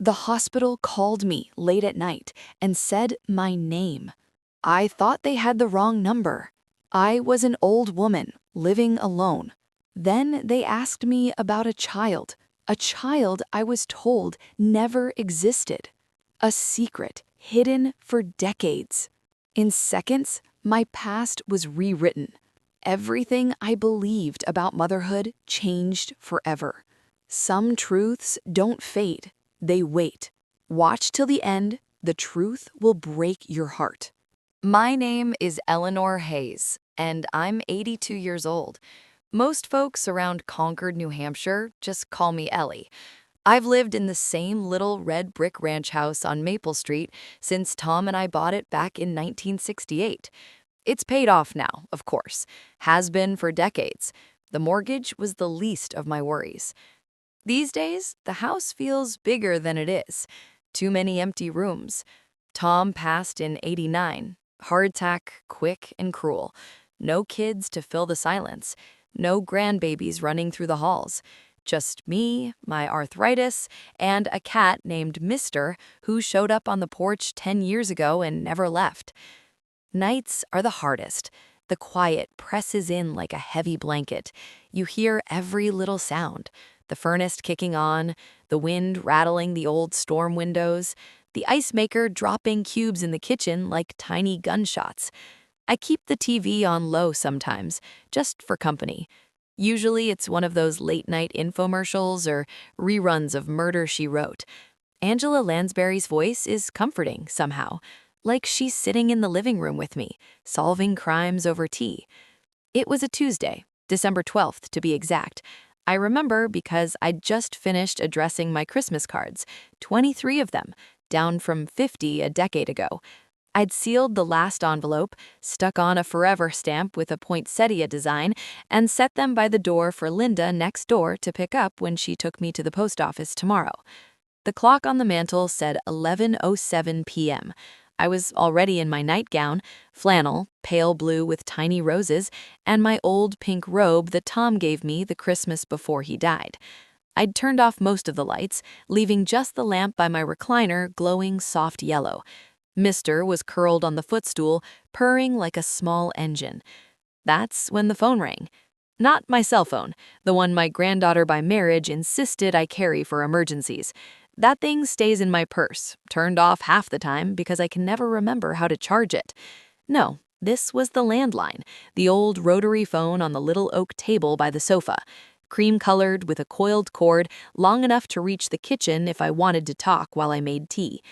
The hospital called me late at night and said my name. I thought they had the wrong number. I was an old woman living alone. Then they asked me about a child I was told never existed. A secret hidden for decades. In seconds, my past was rewritten. Everything I believed about motherhood changed forever. Some truths don't fade, they wait. Watch till the end, the truth will break your heart. My name is Eleanor Hayes, and I'm 82 years old. Most folks around Concord, New Hampshire just call me Ellie. I've lived in the same little red brick ranch house on Maple Street since Tom and I bought it back in 1968. It's paid off now, of course. Has been for decades. The mortgage was the least of my worries. These days, the house feels bigger than it is. Too many empty rooms. Tom passed in '89. Heart attack, quick and cruel. No kids to fill the silence. No grandbabies running through the halls. Just me, my arthritis, and a cat named Mister who showed up on the porch 10 years ago and never left. Nights are the hardest. The quiet presses in like a heavy blanket. You hear every little sound. The furnace kicking on, the wind rattling the old storm windows, the ice maker dropping cubes in the kitchen like tiny gunshots. I keep the TV on low sometimes, just for company. Usually it's one of those late-night infomercials or reruns of Murder, She Wrote. Angela Lansbury's voice is comforting somehow, like she's sitting in the living room with me, solving crimes over tea. It was a Tuesday, December 12th to be exact. I remember because I'd just finished addressing my Christmas cards, 23 of them, down from 50 a decade ago. I'd sealed the last envelope, stuck on a forever stamp with a poinsettia design, and set them by the door for Linda next door to pick up when she took me to the post office tomorrow. The clock on the mantel said 11:07 p.m. I was already in my nightgown, flannel, pale blue with tiny roses, and my old pink robe that Tom gave me the Christmas before he died. I'd turned off most of the lights, leaving just the lamp by my recliner glowing soft yellow. Mister was curled on the footstool, purring like a small engine. That's when the phone rang. Not my cell phone, the one my granddaughter by marriage insisted I carry for emergencies. That thing stays in my purse, turned off half the time because I can never remember how to charge it. No, this was the landline, the old rotary phone on the little oak table by the sofa, cream-colored with a coiled cord long enough to reach the kitchen if I wanted to talk while I made tea.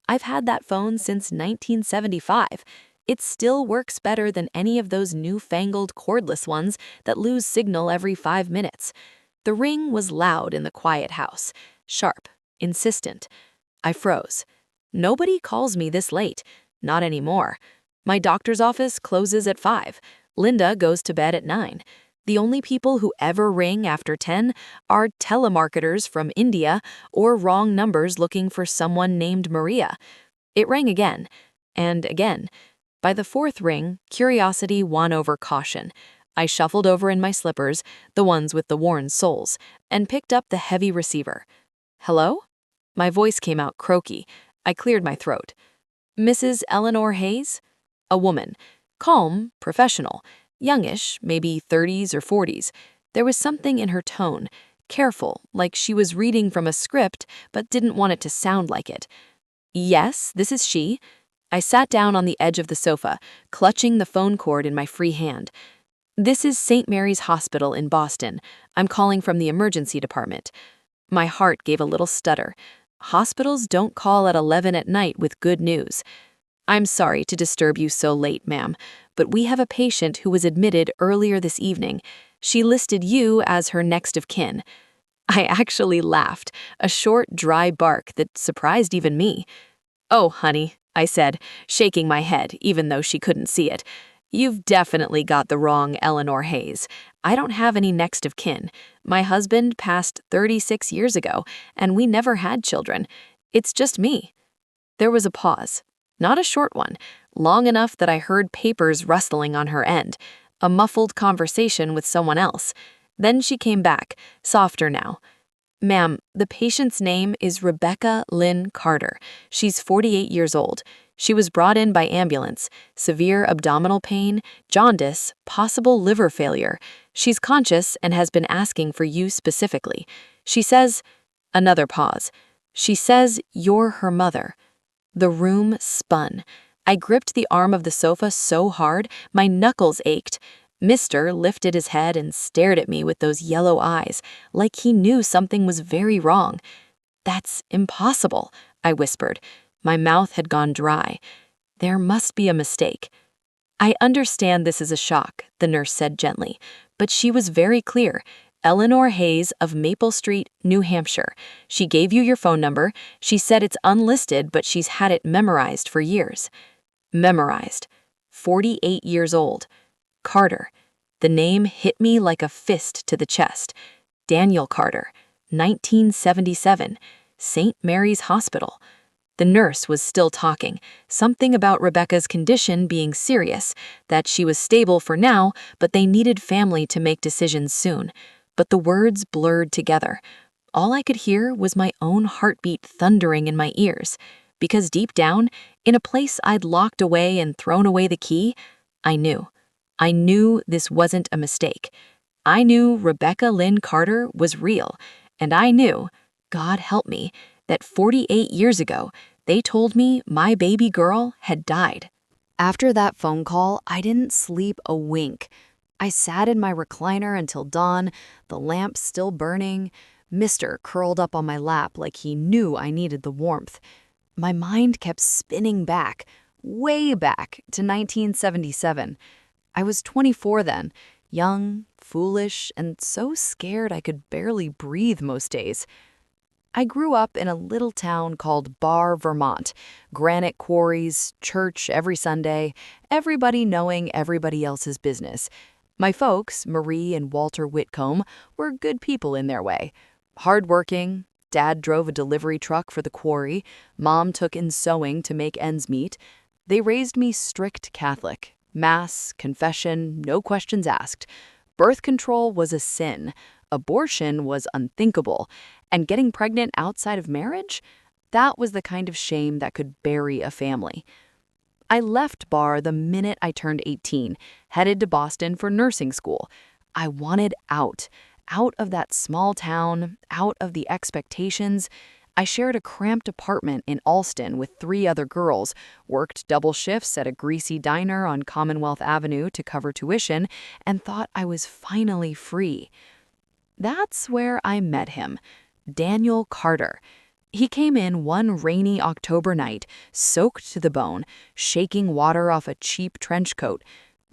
I've had that phone since 1975. It still works better than any of those newfangled cordless ones that lose signal every 5 minutes. The ring was loud in the quiet house, sharp, insistent. I froze. Nobody calls me this late. Not anymore. My doctor's office closes at 5. Linda goes to bed at 9. The only people who ever ring after 10 are telemarketers from India or wrong numbers looking for someone named Maria. It rang again, and again. By the fourth ring, curiosity won over caution. I shuffled over in my slippers, the ones with the worn soles, and picked up the heavy receiver. Hello? My voice came out croaky. I cleared my throat. Mrs. Eleanor Hayes? A woman. Calm, professional. Youngish, maybe 30s or 40s. There was something in her tone, careful, like she was reading from a script but didn't want it to sound like it. Yes, this is she. I sat down on the edge of the sofa, clutching the phone cord in my free hand. This is St. Mary's Hospital in Boston. I'm calling from the emergency department. My heart gave a little stutter. Hospitals don't call at 11 at night with good news. I'm sorry to disturb you so late, ma'am, but we have a patient who was admitted earlier this evening. She listed you as her next of kin. I actually laughed, a short, dry bark that surprised even me. Oh, honey, I said, shaking my head, even though she couldn't see it. You've definitely got the wrong Eleanor Hayes. I don't have any next of kin. My husband passed 36 years ago, and we never had children. It's just me. There was a pause. Not a short one, long enough that I heard papers rustling on her end, a muffled conversation with someone else. Then she came back, softer now. Ma'am, the patient's name is Rebecca Lynn Carter. She's 48 years old. She was brought in by ambulance. Severe abdominal pain, jaundice, possible liver failure. She's conscious and has been asking for you specifically. She says, another pause. She says you're her mother. The room spun. I gripped the arm of the sofa so hard, my knuckles ached. Mister lifted his head and stared at me with those yellow eyes, like he knew something was very wrong. That's impossible, I whispered. My mouth had gone dry. There must be a mistake. I understand this is a shock, the nurse said gently, but she was very clear. Eleanor Hayes of Maple Street, New Hampshire. She gave you your phone number. She said it's unlisted, but she's had it memorized for years. Memorized. 48 years old. Carter. The name hit me like a fist to the chest. Daniel Carter, 1977, St. Mary's Hospital. The nurse was still talking, something about Rebecca's condition being serious, that she was stable for now, but they needed family to make decisions soon. But the words blurred together. All I could hear was my own heartbeat thundering in my ears, because deep down, in a place I'd locked away and thrown away the key, I knew. I knew this wasn't a mistake. I knew Rebecca Lynn Carter was real, and I knew, God help me, that 48 years ago, they told me my baby girl had died. After that phone call, I didn't sleep a wink. I sat in my recliner until dawn, the lamp still burning, Mister curled up on my lap like he knew I needed the warmth. My mind kept spinning back, way back to 1977. I was 24 then, young, foolish, and so scared I could barely breathe most days. I grew up in a little town called Barr, Vermont. Granite quarries, church every Sunday, everybody knowing everybody else's business. My folks, Marie and Walter Whitcomb, were good people in their way. Hardworking, Dad drove a delivery truck for the quarry, Mom took in sewing to make ends meet. They raised me strict Catholic. Mass, confession, no questions asked. Birth control was a sin. Abortion was unthinkable. And getting pregnant outside of marriage? That was the kind of shame that could bury a family. I left Barr the minute I turned 18, headed to Boston for nursing school. I wanted out of that small town, out of the expectations. I shared a cramped apartment in Allston with 3 other girls, worked double shifts at a greasy diner on Commonwealth Avenue to cover tuition, and thought I was finally free. That's where I met him, Daniel Carter. He came in one rainy October night, soaked to the bone, shaking water off a cheap trench coat.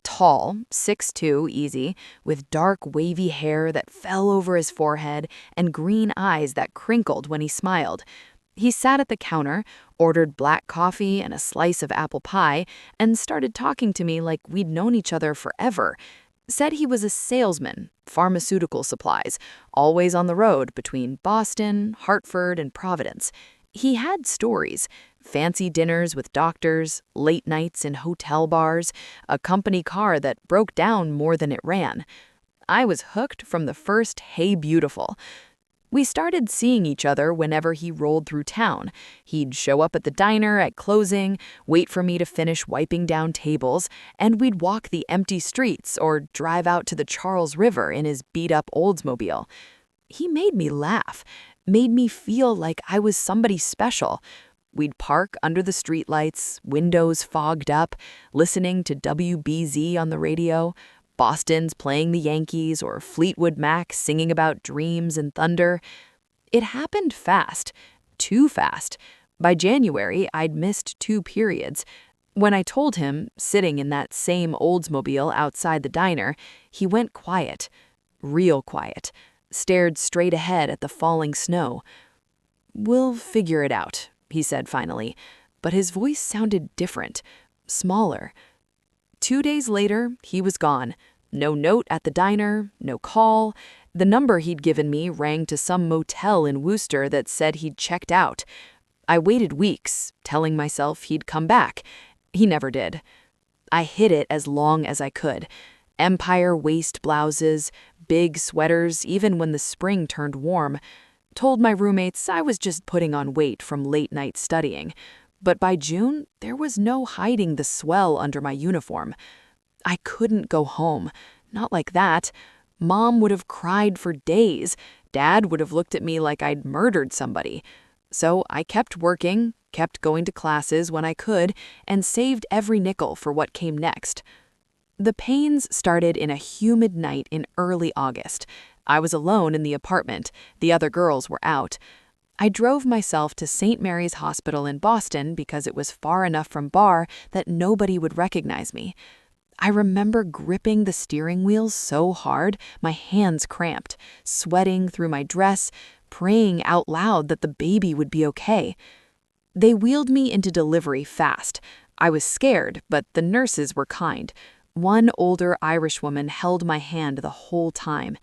Tall, 6'2", easy, with dark wavy hair that fell over his forehead and green eyes that crinkled when he smiled. He sat at the counter, ordered black coffee and a slice of apple pie, and started talking to me like we'd known each other forever. Said he was a salesman, pharmaceutical supplies, always on the road between Boston, Hartford, and Providence. He had stories, fancy dinners with doctors, late nights in hotel bars, a company car that broke down more than it ran. I was hooked from the first "Hey Beautiful." We started seeing each other whenever he rolled through town. He'd show up at the diner at closing, wait for me to finish wiping down tables, and we'd walk the empty streets or drive out to the Charles River in his beat-up Oldsmobile. He made me laugh, made me feel like I was somebody special. We'd park under the streetlights, windows fogged up, listening to WBZ on the radio, Boston's playing the Yankees or Fleetwood Mac singing about dreams and thunder. It happened fast, too fast. By January, I'd missed 2 periods. When I told him, sitting in that same Oldsmobile outside the diner, he went quiet, real quiet, stared straight ahead at the falling snow. "We'll figure it out," he said finally, but his voice sounded different, smaller. 2 days later, he was gone. No note at the diner, no call. The number he'd given me rang to some motel in Worcester that said he'd checked out. I waited weeks, telling myself he'd come back. He never did. I hid it as long as I could. Empire waist blouses, big sweaters, even when the spring turned warm. Told my roommates I was just putting on weight from late-night studying. But by June, there was no hiding the swell under my uniform. I couldn't go home. Not like that. Mom would have cried for days. Dad would have looked at me like I'd murdered somebody. So I kept working, kept going to classes when I could, and saved every nickel for what came next. The pains started in a humid night in early August. I was alone in the apartment. The other girls were out. I drove myself to St. Mary's Hospital in Boston because it was far enough from Bar that nobody would recognize me. I remember gripping the steering wheel so hard, my hands cramped, sweating through my dress, praying out loud that the baby would be okay. They wheeled me into delivery fast. I was scared, but the nurses were kind. One older Irish woman held my hand the whole time.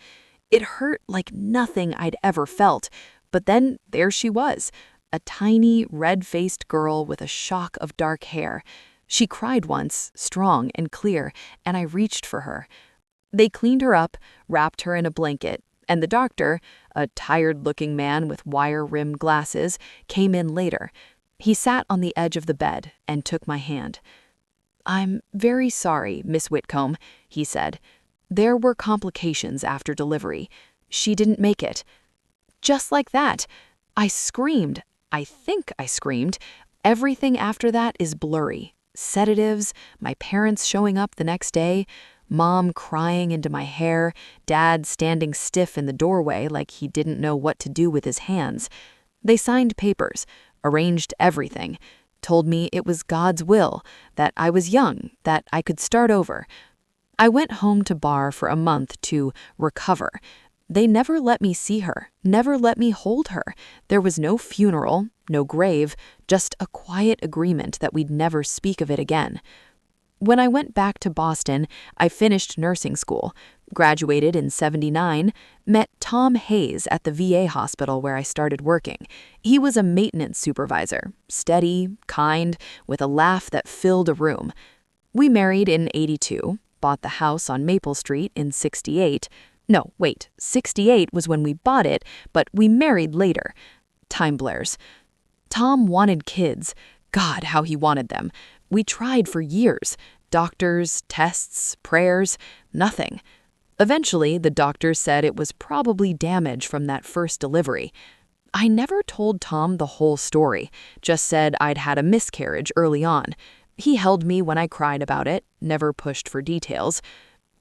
It hurt like nothing I'd ever felt, but then there she was, a tiny, red-faced girl with a shock of dark hair. She cried once, strong and clear, and I reached for her. They cleaned her up, wrapped her in a blanket, and the doctor, a tired-looking man with wire-rimmed glasses, came in later. He sat on the edge of the bed and took my hand. "I'm very sorry, Miss Whitcomb," he said. "There were complications after delivery. She didn't make it." Just like that. I screamed. I think I screamed. Everything after that is blurry. Sedatives, my parents showing up the next day, Mom crying into my hair, Dad standing stiff in the doorway like he didn't know what to do with his hands. They signed papers, arranged everything, told me it was God's will, that I was young, that I could start over. I went home to Bar for a month to recover. They never let me see her, never let me hold her. There was no funeral, no grave, just a quiet agreement that we'd never speak of it again. When I went back to Boston, I finished nursing school, graduated in '79, met Tom Hayes at the VA hospital where I started working. He was a maintenance supervisor, steady, kind, with a laugh that filled a room. We married in '82, bought the house on Maple Street in '68. No, wait, '68 was when we bought it, but we married later. Time blurs. Tom wanted kids. God, how he wanted them. We tried for years. Doctors, tests, prayers, nothing. Eventually, the doctors said it was probably damage from that first delivery. I never told Tom the whole story, just said I'd had a miscarriage early on. He held me when I cried about it, never pushed for details.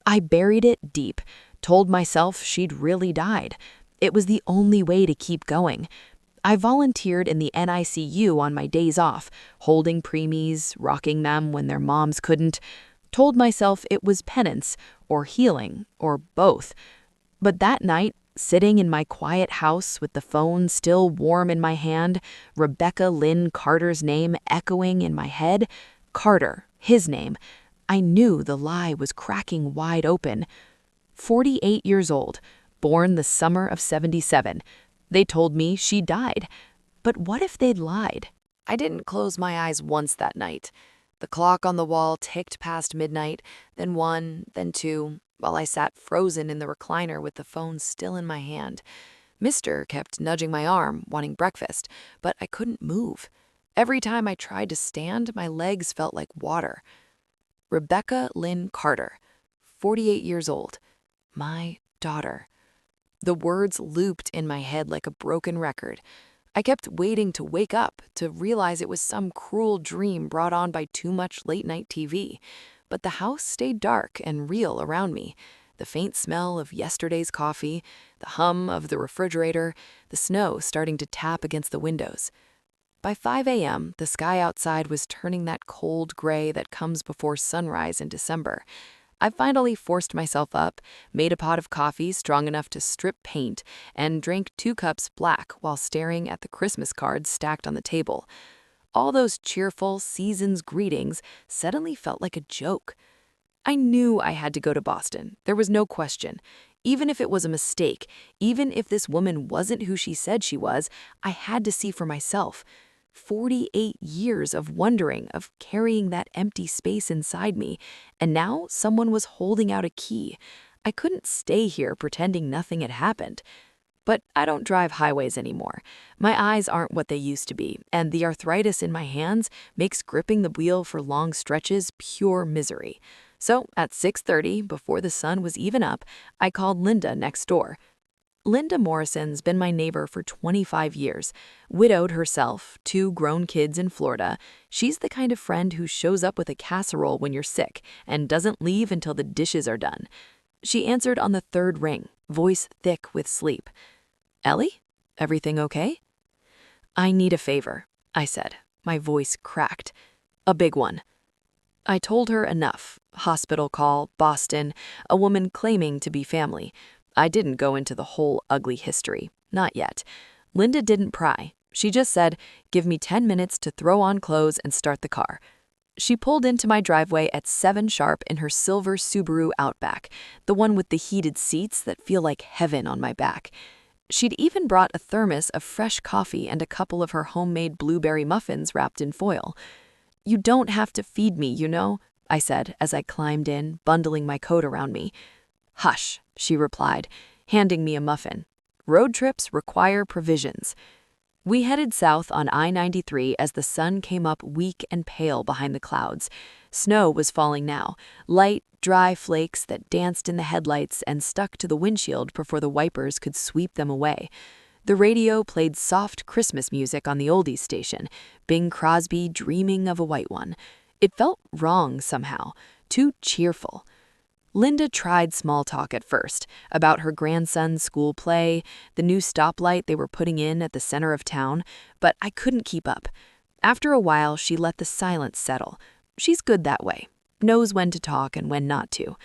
I buried it deep. Told myself she'd really died. It was the only way to keep going. I volunteered in the NICU on my days off, holding preemies, rocking them when their moms couldn't. Told myself it was penance, or healing, or both. But that night, sitting in my quiet house with the phone still warm in my hand, Rebecca Lynn Carter's name echoing in my head, Carter, his name, I knew the lie was cracking wide open. 48 years old, born the summer of '77. They told me she died. But what if they'd lied? I didn't close my eyes once that night. The clock on the wall ticked past midnight, then 1, then 2, while I sat frozen in the recliner with the phone still in my hand. Mister kept nudging my arm, wanting breakfast, but I couldn't move. Every time I tried to stand, my legs felt like water. Rebecca Lynn Carter, 48 years old. My daughter. The words looped in my head like a broken record. I kept waiting to wake up, to realize it was some cruel dream brought on by too much late-night TV. But the house stayed dark and real around me. The faint smell of yesterday's coffee, the hum of the refrigerator, the snow starting to tap against the windows. By 5 a.m., the sky outside was turning that cold gray that comes before sunrise in December. I finally forced myself up, made a pot of coffee strong enough to strip paint, and drank 2 cups black while staring at the Christmas cards stacked on the table. All those cheerful season's greetings suddenly felt like a joke. I knew I had to go to Boston. There was no question. Even if it was a mistake, even if this woman wasn't who she said she was, I had to see for myself. 48 years of wondering, of carrying that empty space inside me, and now someone was holding out a key. I couldn't stay here pretending nothing had happened. But I don't drive highways anymore. My eyes aren't what they used to be, and the arthritis in my hands makes gripping the wheel for long stretches pure misery. So at 6:30, before the sun was even up, I called Linda next door. Linda Morrison's been my neighbor for 25 years. Widowed herself, 2 grown kids in Florida. She's the kind of friend who shows up with a casserole when you're sick and doesn't leave until the dishes are done. She answered on the third ring, voice thick with sleep. "Ellie? Everything okay?" "I need a favor," I said, my voice cracked. "A big one." I told her enough. Hospital call, Boston, a woman claiming to be family. I didn't go into the whole ugly history. Not yet. Linda didn't pry. She just said, "Give me 10 minutes to throw on clothes and start the car." She pulled into my driveway at 7 sharp in her silver Subaru Outback, the one with the heated seats that feel like heaven on my back. She'd even brought a thermos of fresh coffee and a couple of her homemade blueberry muffins wrapped in foil. "You don't have to feed me, you know," I said as I climbed in, bundling my coat around me. "Hush," she replied, handing me a muffin. "Road trips require provisions." We headed south on I-93 as the sun came up weak and pale behind the clouds. Snow was falling now, light, dry flakes that danced in the headlights and stuck to the windshield before the wipers could sweep them away. The radio played soft Christmas music on the oldies station, Bing Crosby dreaming of a white one. It felt wrong somehow, too cheerful. Linda tried small talk at first, about her grandson's school play, the new stoplight they were putting in at the center of town, but I couldn't keep up. After a while, she let the silence settle. She's good that way, knows when to talk and when not to.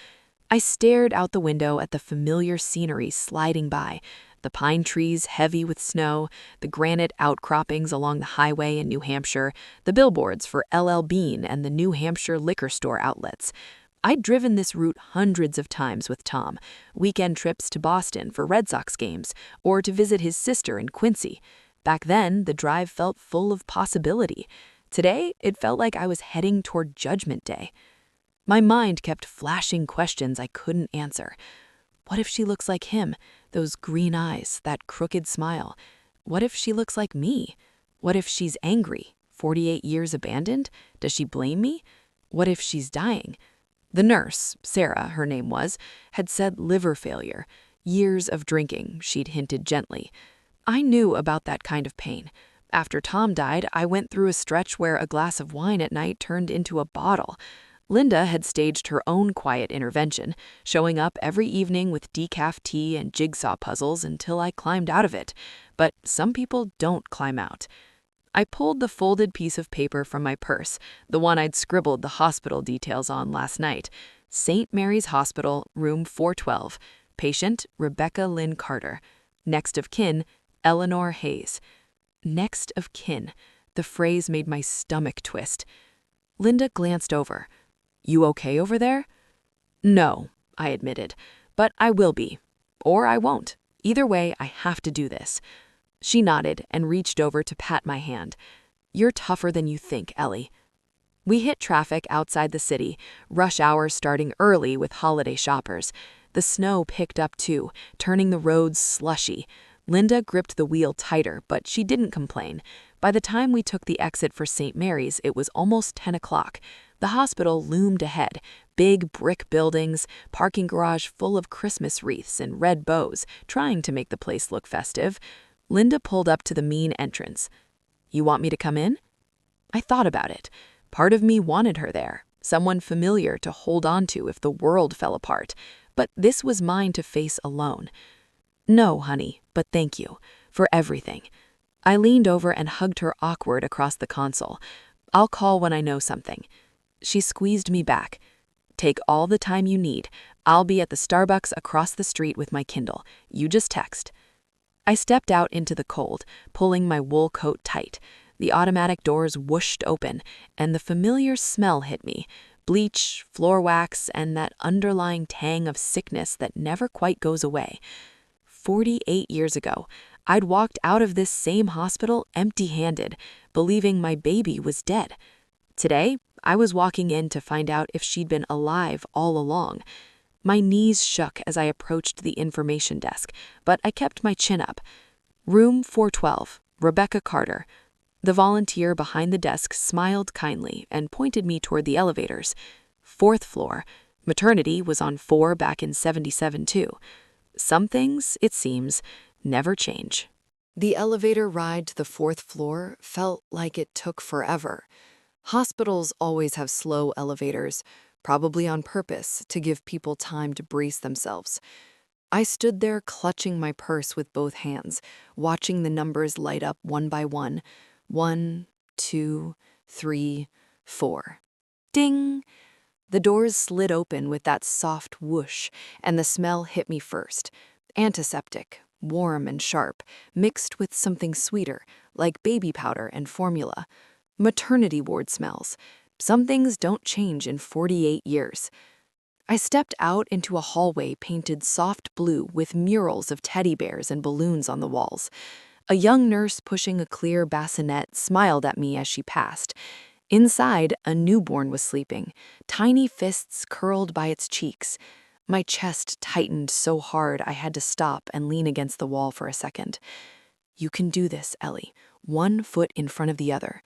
I stared out the window at the familiar scenery sliding by, the pine trees heavy with snow, the granite outcroppings along the highway in New Hampshire, the billboards for LL Bean and the New Hampshire liquor store outlets. I'd driven this route hundreds of times with Tom, weekend trips to Boston for Red Sox games, or to visit his sister in Quincy. Back then, the drive felt full of possibility. Today, it felt like I was heading toward Judgment Day. My mind kept flashing questions I couldn't answer. What if she looks like him? Those green eyes, that crooked smile. What if she looks like me? What if she's angry? 48 years abandoned? Does she blame me? What if she's dying? The nurse, Sarah, her name was, had said liver failure. Years of drinking, she'd hinted gently. I knew about that kind of pain. After Tom died, I went through a stretch where a glass of wine at night turned into a bottle. Linda had staged her own quiet intervention, showing up every evening with decaf tea and jigsaw puzzles until I climbed out of it. But some people don't climb out. I pulled the folded piece of paper from my purse, the one I'd scribbled the hospital details on last night. St. Mary's Hospital, room 412. Patient, Rebecca Lynn Carter. Next of kin, Eleanor Hayes. Next of kin. The phrase made my stomach twist. Linda glanced over. "You okay over there?" "No," I admitted, "but I will be. Or I won't. Either way, I have to do this." She nodded and reached over to pat my hand. "You're tougher than you think, Ellie." We hit traffic outside the city, rush hour starting early with holiday shoppers. The snow picked up too, turning the roads slushy. Linda gripped the wheel tighter, but she didn't complain. By the time we took the exit for St. Mary's, it was almost 10 o'clock. The hospital loomed ahead, big brick buildings, parking garage full of Christmas wreaths and red bows, trying to make the place look festive. Linda pulled up to the main entrance. "You want me to come in?" I thought about it. Part of me wanted her there, someone familiar to hold on to if the world fell apart. But this was mine to face alone. "No, honey, but thank you. For everything." I leaned over and hugged her awkward across the console. "I'll call when I know something." She squeezed me back. "Take all the time you need. I'll be at the Starbucks across the street with my Kindle. You just text." I stepped out into the cold, pulling my wool coat tight. The automatic doors whooshed open, and the familiar smell hit me. Bleach, floor wax, and that underlying tang of sickness that never quite goes away. 48 years ago, I'd walked out of this same hospital empty-handed, believing my baby was dead. Today, I was walking in to find out if she'd been alive all along. My knees shook as I approached the information desk, but I kept my chin up. Room 412, Rebecca Carter. The volunteer behind the desk smiled kindly and pointed me toward the elevators. 4th floor. Maternity was on 4 back in 77 too. Some things, it seems, never change. The elevator ride to the 4th floor felt like it took forever. Hospitals always have slow elevators, probably on purpose to give people time to brace themselves. I stood there clutching my purse with both hands, watching the numbers light up one by one. 1, 2, 3, 4. Ding! The doors slid open with that soft whoosh, and the smell hit me first. Antiseptic, warm and sharp, mixed with something sweeter, like baby powder and formula. Maternity ward smells. Some things don't change in 48 years. I stepped out into a hallway painted soft blue with murals of teddy bears and balloons on the walls. A young nurse pushing a clear bassinet smiled at me as she passed. Inside, a newborn was sleeping, tiny fists curled by its cheeks. My chest tightened so hard I had to stop and lean against the wall for a second. "You can do this, Ellie, one foot in front of the other."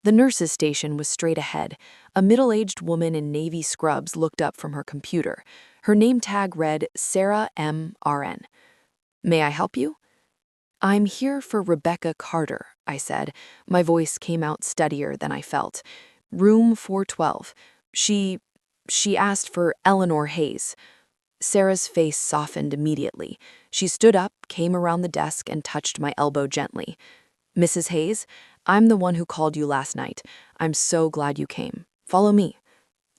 The nurse's station was straight ahead. A middle-aged woman in navy scrubs looked up from her computer. Her name tag read Sarah M. RN. "May I help you?" "I'm here for Rebecca Carter," I said. My voice came out steadier than I felt. "Room 412. She asked for Eleanor Hayes." Sarah's face softened immediately. She stood up, came around the desk, and touched my elbow gently. "Mrs. Hayes, I'm the one who called you last night. I'm so glad you came. Follow me."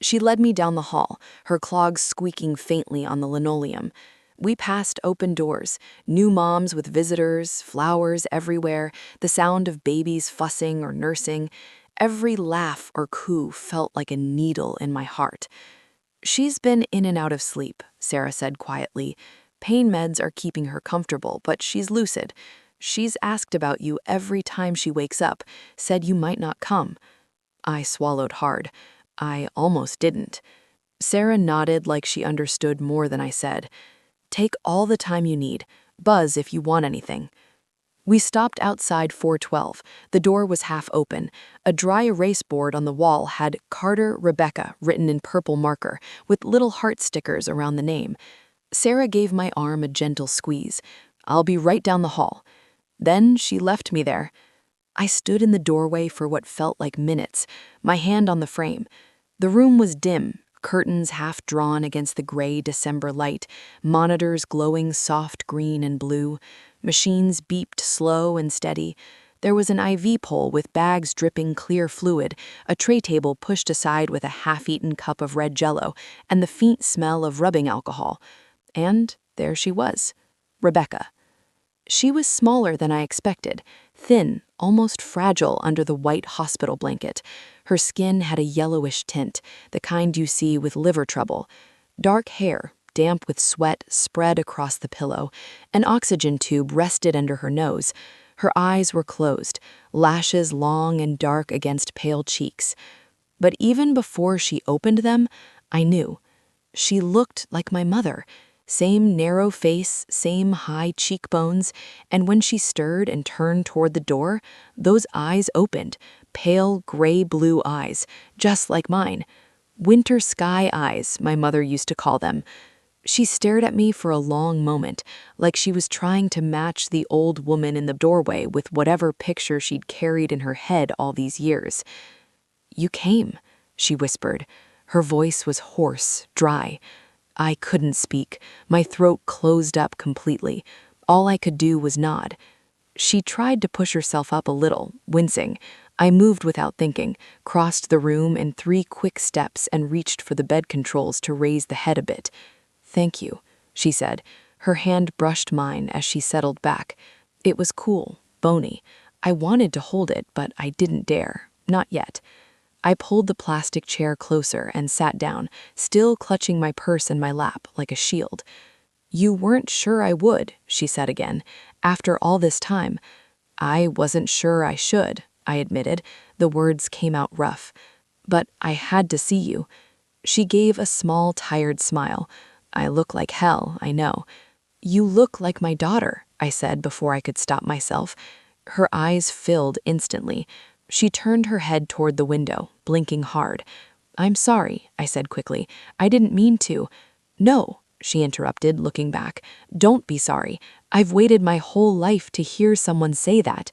She led me down the hall, her clogs squeaking faintly on the linoleum. We passed open doors, new moms with visitors, flowers everywhere, the sound of babies fussing or nursing. Every laugh or coo felt like a needle in my heart. "She's been in and out of sleep," Sarah said quietly. "Pain meds are keeping her comfortable, but she's lucid. She's asked about you every time she wakes up, said you might not come." I swallowed hard. I almost didn't. Sarah nodded like she understood more than I said. "Take all the time you need. Buzz if you want anything." We stopped outside 412. The door was half open. A dry erase board on the wall had Carter Rebecca written in purple marker, with little heart stickers around the name. Sarah gave my arm a gentle squeeze. "I'll be right down the hall." Then she left me there. I stood in the doorway for what felt like minutes, my hand on the frame. The room was dim, curtains half drawn against the gray December light, monitors glowing soft green and blue. Machines beeped slow and steady. There was an IV pole with bags dripping clear fluid, a tray table pushed aside with a half-eaten cup of red Jell-O, and the faint smell of rubbing alcohol. And there she was, Rebecca. She was smaller than I expected, thin, almost fragile under the white hospital blanket. Her skin had a yellowish tint, the kind you see with liver trouble. Dark hair, damp with sweat, spread across the pillow. An oxygen tube rested under her nose. Her eyes were closed, lashes long and dark against pale cheeks. But even before she opened them, I knew. She looked like my mother. Same narrow face, same high cheekbones, and when she stirred and turned toward the door, those eyes opened, pale gray-blue eyes, just like mine. Winter sky eyes, my mother used to call them. She stared at me for a long moment, like she was trying to match the old woman in the doorway with whatever picture she'd carried in her head all these years. "You came," she whispered. Her voice was hoarse, dry. I couldn't speak. My throat closed up completely. All I could do was nod. She tried to push herself up a little, wincing. I moved without thinking, crossed the room in 3 quick steps and reached for the bed controls to raise the head a bit. "Thank you," she said. Her hand brushed mine as she settled back. It was cool, bony. I wanted to hold it, but I didn't dare. Not yet. I pulled the plastic chair closer and sat down, still clutching my purse in my lap like a shield. "You weren't sure I would," she said again. "After all this time." "I wasn't sure I should," I admitted. The words came out rough. "But I had to see you." She gave a small, tired smile. I look like hell, I know. You look like my daughter, I said before I could stop myself. Her eyes filled instantly. She turned her head toward the window, blinking hard. I'm sorry, I said quickly. I didn't mean to. No, she interrupted, looking back. Don't be sorry. I've waited my whole life to hear someone say that.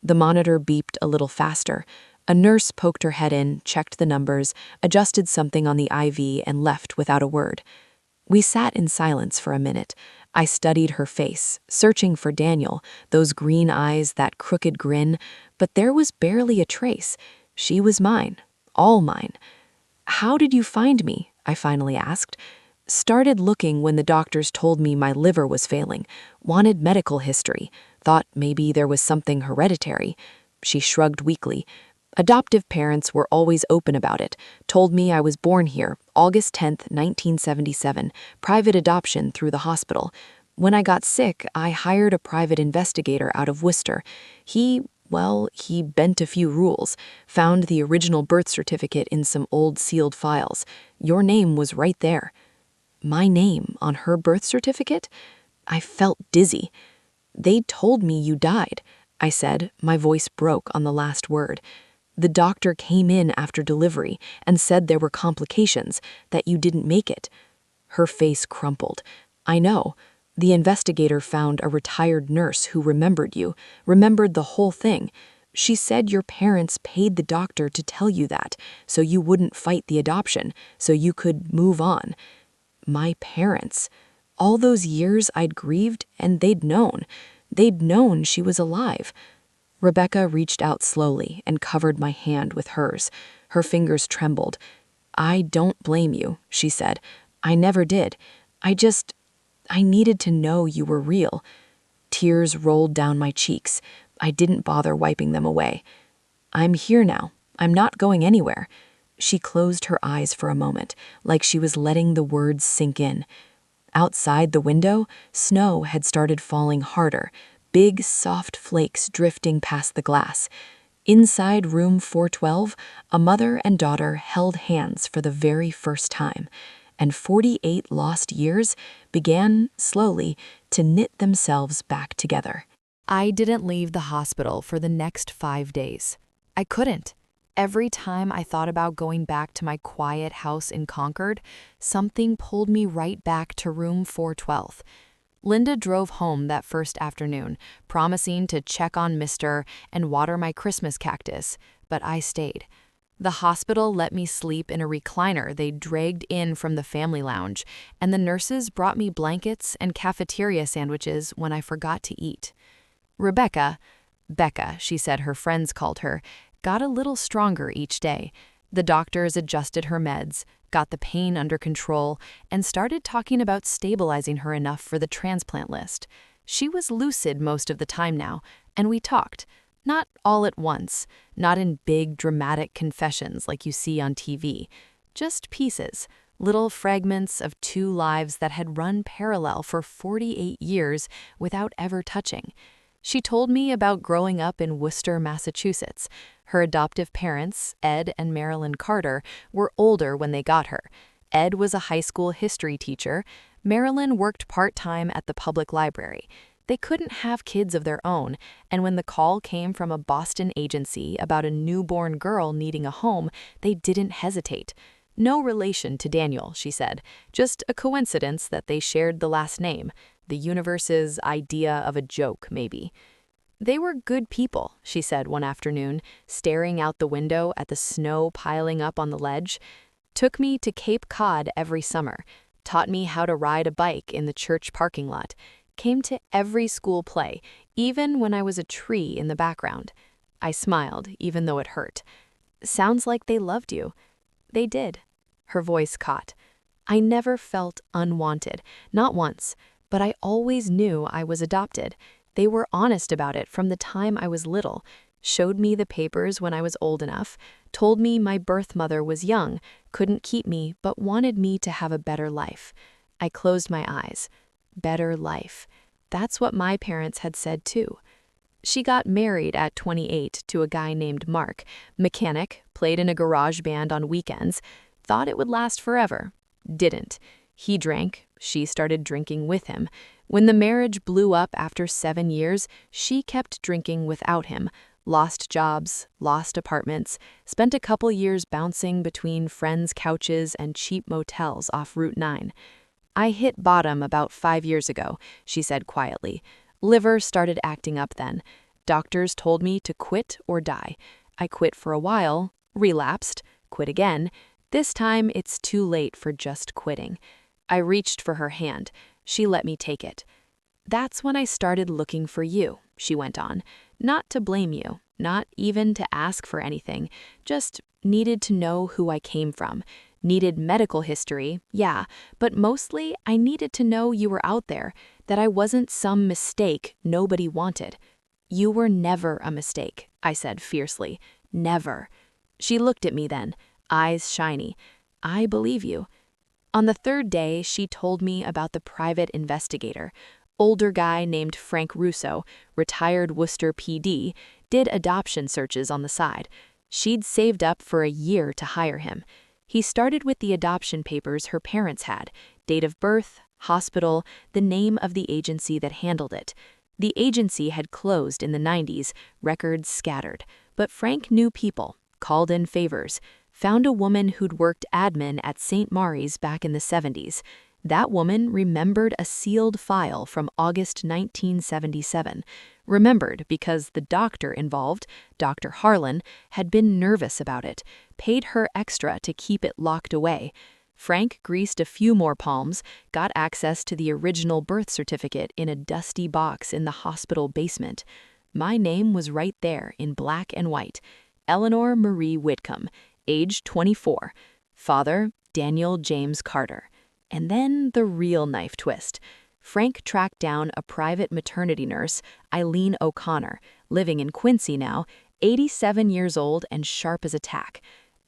The monitor beeped a little faster. A nurse poked her head in, checked the numbers, adjusted something on the IV, and left without a word. We sat in silence for a minute. I studied her face, searching for Daniel, those green eyes, that crooked grin, but there was barely a trace. She was mine, all mine. How did you find me? I finally asked. Started looking when the doctors told me my liver was failing, wanted medical history, thought maybe there was something hereditary. She shrugged weakly. Adoptive parents were always open about it, told me I was born here, August 10th, 1977, private adoption through the hospital. When I got sick, I hired a private investigator out of Worcester. He bent a few rules, found the original birth certificate in some old sealed files. Your name was right there. My name on her birth certificate? I felt dizzy. They told me you died, I said. My voice broke on the last word. The doctor came in after delivery and said there were complications, that you didn't make it. Her face crumpled. I know. The investigator found a retired nurse who remembered you, remembered the whole thing. She said your parents paid the doctor to tell you that, so you wouldn't fight the adoption, so you could move on. My parents. All those years I'd grieved, and they'd known. They'd known she was alive. Rebecca reached out slowly and covered my hand with hers. Her fingers trembled. I don't blame you, she said. I never did. I needed to know you were real. Tears rolled down my cheeks. I didn't bother wiping them away. I'm here now. I'm not going anywhere. She closed her eyes for a moment, like she was letting the words sink in. Outside the window, snow had started falling harder, big, soft flakes drifting past the glass. Inside room 412, a mother and daughter held hands for the very first time, and 48 lost years began, slowly, to knit themselves back together. I didn't leave the hospital for the next 5 days. I couldn't. Every time I thought about going back to my quiet house in Concord, something pulled me right back to room 412. Linda drove home that first afternoon, promising to check on Mr. and water my Christmas cactus, but I stayed. The hospital let me sleep in a recliner they dragged in from the family lounge, and the nurses brought me blankets and cafeteria sandwiches when I forgot to eat. Rebecca, Becca, she said her friends called her, got a little stronger each day. The doctors adjusted her meds, got the pain under control, and started talking about stabilizing her enough for the transplant list. She was lucid most of the time now, and we talked. Not all at once, not in big dramatic confessions like you see on TV. Just pieces, little fragments of two lives that had run parallel for 48 years without ever touching. She told me about growing up in Worcester, Massachusetts. Her adoptive parents, Ed and Marilyn Carter, were older when they got her. Ed was a high school history teacher. Marilyn worked part-time at the public library. They couldn't have kids of their own, and when the call came from a Boston agency about a newborn girl needing a home, they didn't hesitate. No relation to Daniel, she said, just a coincidence that they shared the last name. The universe's idea of a joke, maybe. They were good people, she said one afternoon, staring out the window at the snow piling up on the ledge. Took me to Cape Cod every summer, taught me how to ride a bike in the church parking lot, came to every school play, even when I was a tree in the background. I smiled, even though it hurt. Sounds like they loved you. They did. Her voice caught. I never felt unwanted, not once. But I always knew I was adopted. They were honest about it from the time I was little, showed me the papers when I was old enough, told me my birth mother was young, couldn't keep me, but wanted me to have a better life. I closed my eyes. Better life. That's what my parents had said too. She got married at 28 to a guy named Mark, mechanic, played in a garage band on weekends, thought it would last forever. Didn't. He drank, She started drinking with him. When the marriage blew up after 7 years, she kept drinking without him, lost jobs, lost apartments, spent a couple years bouncing between friends' couches and cheap motels off Route 9. I hit bottom about 5 years ago, she said quietly. Liver started acting up then. Doctors told me to quit or die. I quit for a while, relapsed, quit again. This time it's too late for just quitting. I reached for her hand. She let me take it. That's when I started looking for you, she went on. Not to blame you, not even to ask for anything, just needed to know who I came from. Needed medical history, yeah, but mostly I needed to know you were out there, that I wasn't some mistake nobody wanted. You were never a mistake, I said fiercely. Never. She looked at me then, eyes shiny. I believe you. On the third day, she told me about the private investigator. Older guy named Frank Russo, retired Worcester PD, did adoption searches on the side. She'd saved up for a year to hire him. He started with the adoption papers her parents had, date of birth, hospital, the name of the agency that handled it. The agency had closed in the 90s, records scattered. But Frank knew people, called in favors, found a woman who'd worked admin at St. Mary's back in the 70s. That woman remembered a sealed file from August 1977. Remembered because the doctor involved, Dr. Harlan, had been nervous about it, paid her extra to keep it locked away. Frank greased a few more palms, got access to the original birth certificate in a dusty box in the hospital basement. My name was right there in black and white. Eleanor Marie Whitcomb, age 24. Father, Daniel James Carter. And then the real knife twist. Frank tracked down a private maternity nurse, Eileen O'Connor, living in Quincy now, 87 years old and sharp as a tack.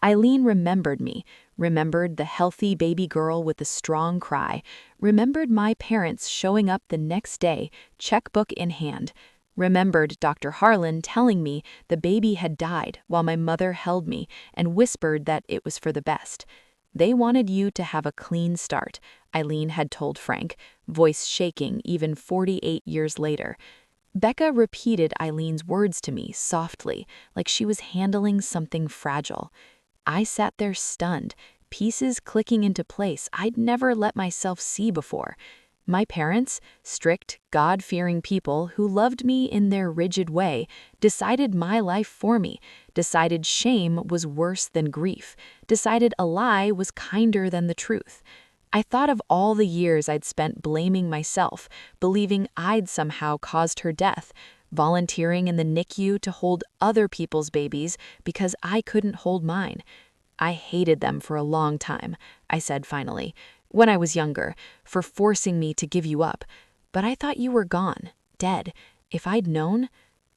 Eileen remembered me, remembered the healthy baby girl with the strong cry, remembered my parents showing up the next day, checkbook in hand, remembered Dr. Harlan telling me the baby had died while my mother held me and whispered that it was for the best. They wanted you to have a clean start, Eileen had told Frank, voice shaking even 48 years later. Becca repeated Eileen's words to me softly, like she was handling something fragile. I sat there stunned, pieces clicking into place I'd never let myself see before. My parents, strict, God-fearing people who loved me in their rigid way, decided my life for me, decided shame was worse than grief, decided a lie was kinder than the truth. I thought of all the years I'd spent blaming myself, believing I'd somehow caused her death, volunteering in the NICU to hold other people's babies because I couldn't hold mine. I hated them for a long time, I said finally, when I was younger, for forcing me to give you up. But I thought you were gone, dead. If I'd known...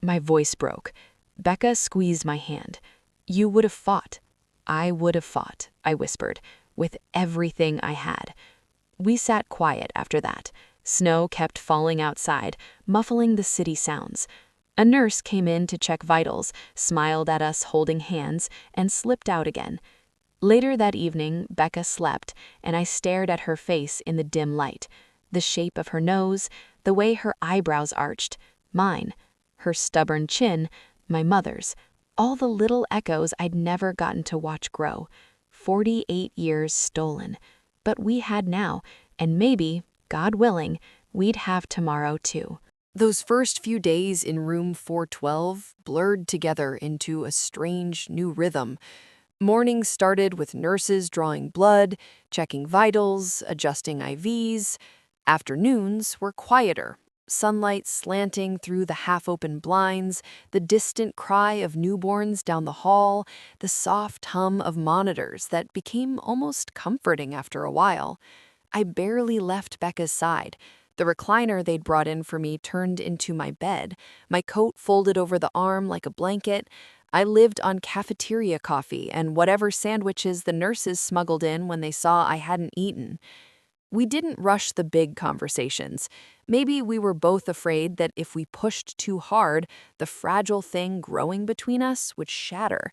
My voice broke. Becca squeezed my hand. You would have fought. I would have fought, I whispered, with everything I had. We sat quiet after that. Snow kept falling outside, muffling the city sounds. A nurse came in to check vitals, smiled at us holding hands, and slipped out again. Later that evening, Becca slept, and I stared at her face in the dim light. The shape of her nose, the way her eyebrows arched, mine. Her stubborn chin, my mother's. All the little echoes I'd never gotten to watch grow. 48 years stolen. But we had now, and maybe, God willing, we'd have tomorrow too. Those first few days in room 412 blurred together into a strange new rhythm. Mornings started with nurses drawing blood, checking vitals, adjusting IVs. Afternoons were quieter, sunlight slanting through the half-open blinds, the distant cry of newborns down the hall, the soft hum of monitors that became almost comforting after a while. I barely left Becca's side. The recliner they'd brought in for me turned into my bed, my coat folded over the arm like a blanket. I lived on cafeteria coffee and whatever sandwiches the nurses smuggled in when they saw I hadn't eaten. We didn't rush the big conversations. Maybe we were both afraid that if we pushed too hard, the fragile thing growing between us would shatter.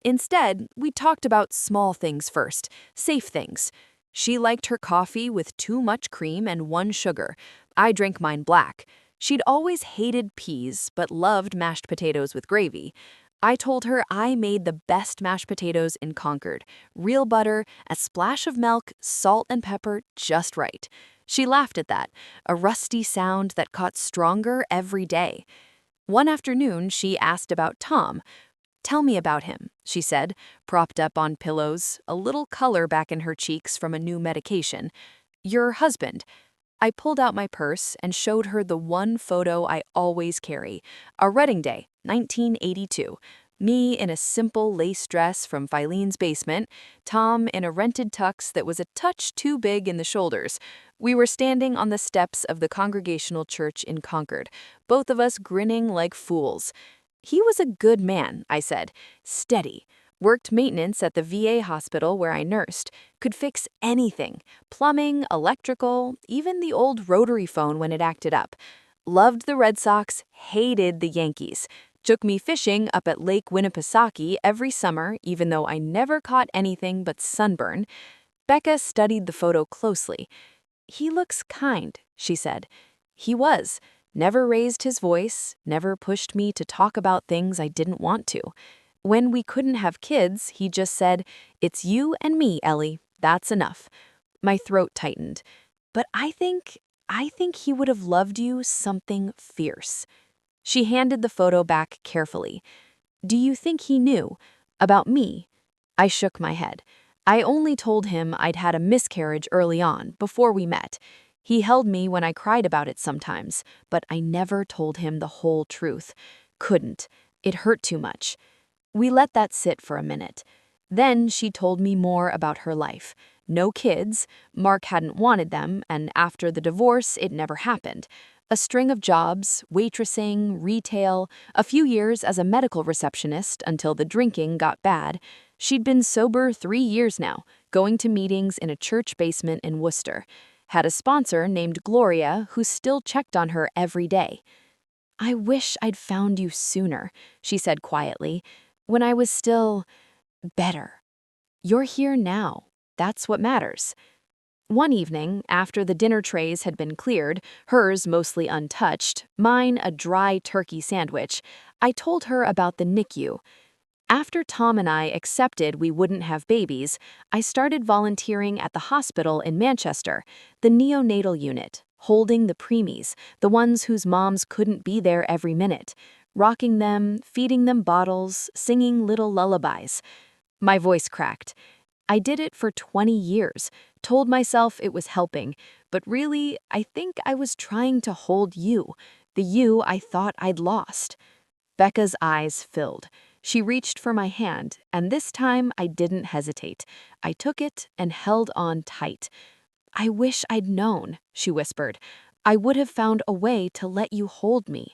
Instead, we talked about small things first, safe things. She liked her coffee with too much cream and one sugar. I drank mine black. She'd always hated peas, but loved mashed potatoes with gravy. I told her I made the best mashed potatoes in Concord. Real butter, a splash of milk, salt and pepper, just right. She laughed at that, a rusty sound that got stronger every day. One afternoon, she asked about Tom. "Tell me about him," she said, propped up on pillows, a little color back in her cheeks from a new medication. "Your husband." I pulled out my purse and showed her the one photo I always carry. Our wedding day, 1982. Me in a simple lace dress from Filene's basement, Tom in a rented tux that was a touch too big in the shoulders. We were standing on the steps of the Congregational Church in Concord, both of us grinning like fools. "He was a good man," I said, "steady. Worked maintenance at the VA hospital where I nursed. Could fix anything. Plumbing, electrical, even the old rotary phone when it acted up. Loved the Red Sox, hated the Yankees. Took me fishing up at Lake Winnipesaukee every summer, even though I never caught anything but sunburn." Becca studied the photo closely. "He looks kind," she said. "He was. Never raised his voice, never pushed me to talk about things I didn't want to. When we couldn't have kids, he just said, 'It's you and me, Ellie. That's enough.'" My throat tightened. "But I think he would have loved you something fierce." She handed the photo back carefully. "Do you think he knew? About me?" I shook my head. I only told him I'd had a miscarriage early on, before we met. He held me when I cried about it sometimes, but I never told him the whole truth. Couldn't. It hurt too much. We let that sit for a minute. Then she told me more about her life. No kids, Mark hadn't wanted them, and after the divorce, it never happened. A string of jobs, waitressing, retail, a few years as a medical receptionist until the drinking got bad. She'd been sober 3 years now, going to meetings in a church basement in Worcester. Had a sponsor named Gloria who still checked on her every day. "I wish I'd found you sooner," she said quietly, "when I was still better. You're here now. That's what matters." One evening, after the dinner trays had been cleared, hers mostly untouched, mine a dry turkey sandwich, I told her about the NICU. After Tom and I accepted we wouldn't have babies, I started volunteering at the hospital in Manchester, the neonatal unit, holding the preemies, the ones whose moms couldn't be there every minute, rocking them, feeding them bottles, singing little lullabies. My voice cracked. I did it for 20 years, told myself it was helping, but really, I think I was trying to hold you, the you I thought I'd lost. Becca's eyes filled. She reached for my hand, and this time I didn't hesitate. I took it and held on tight. "I wish I'd known," she whispered. "I would have found a way to let you hold me."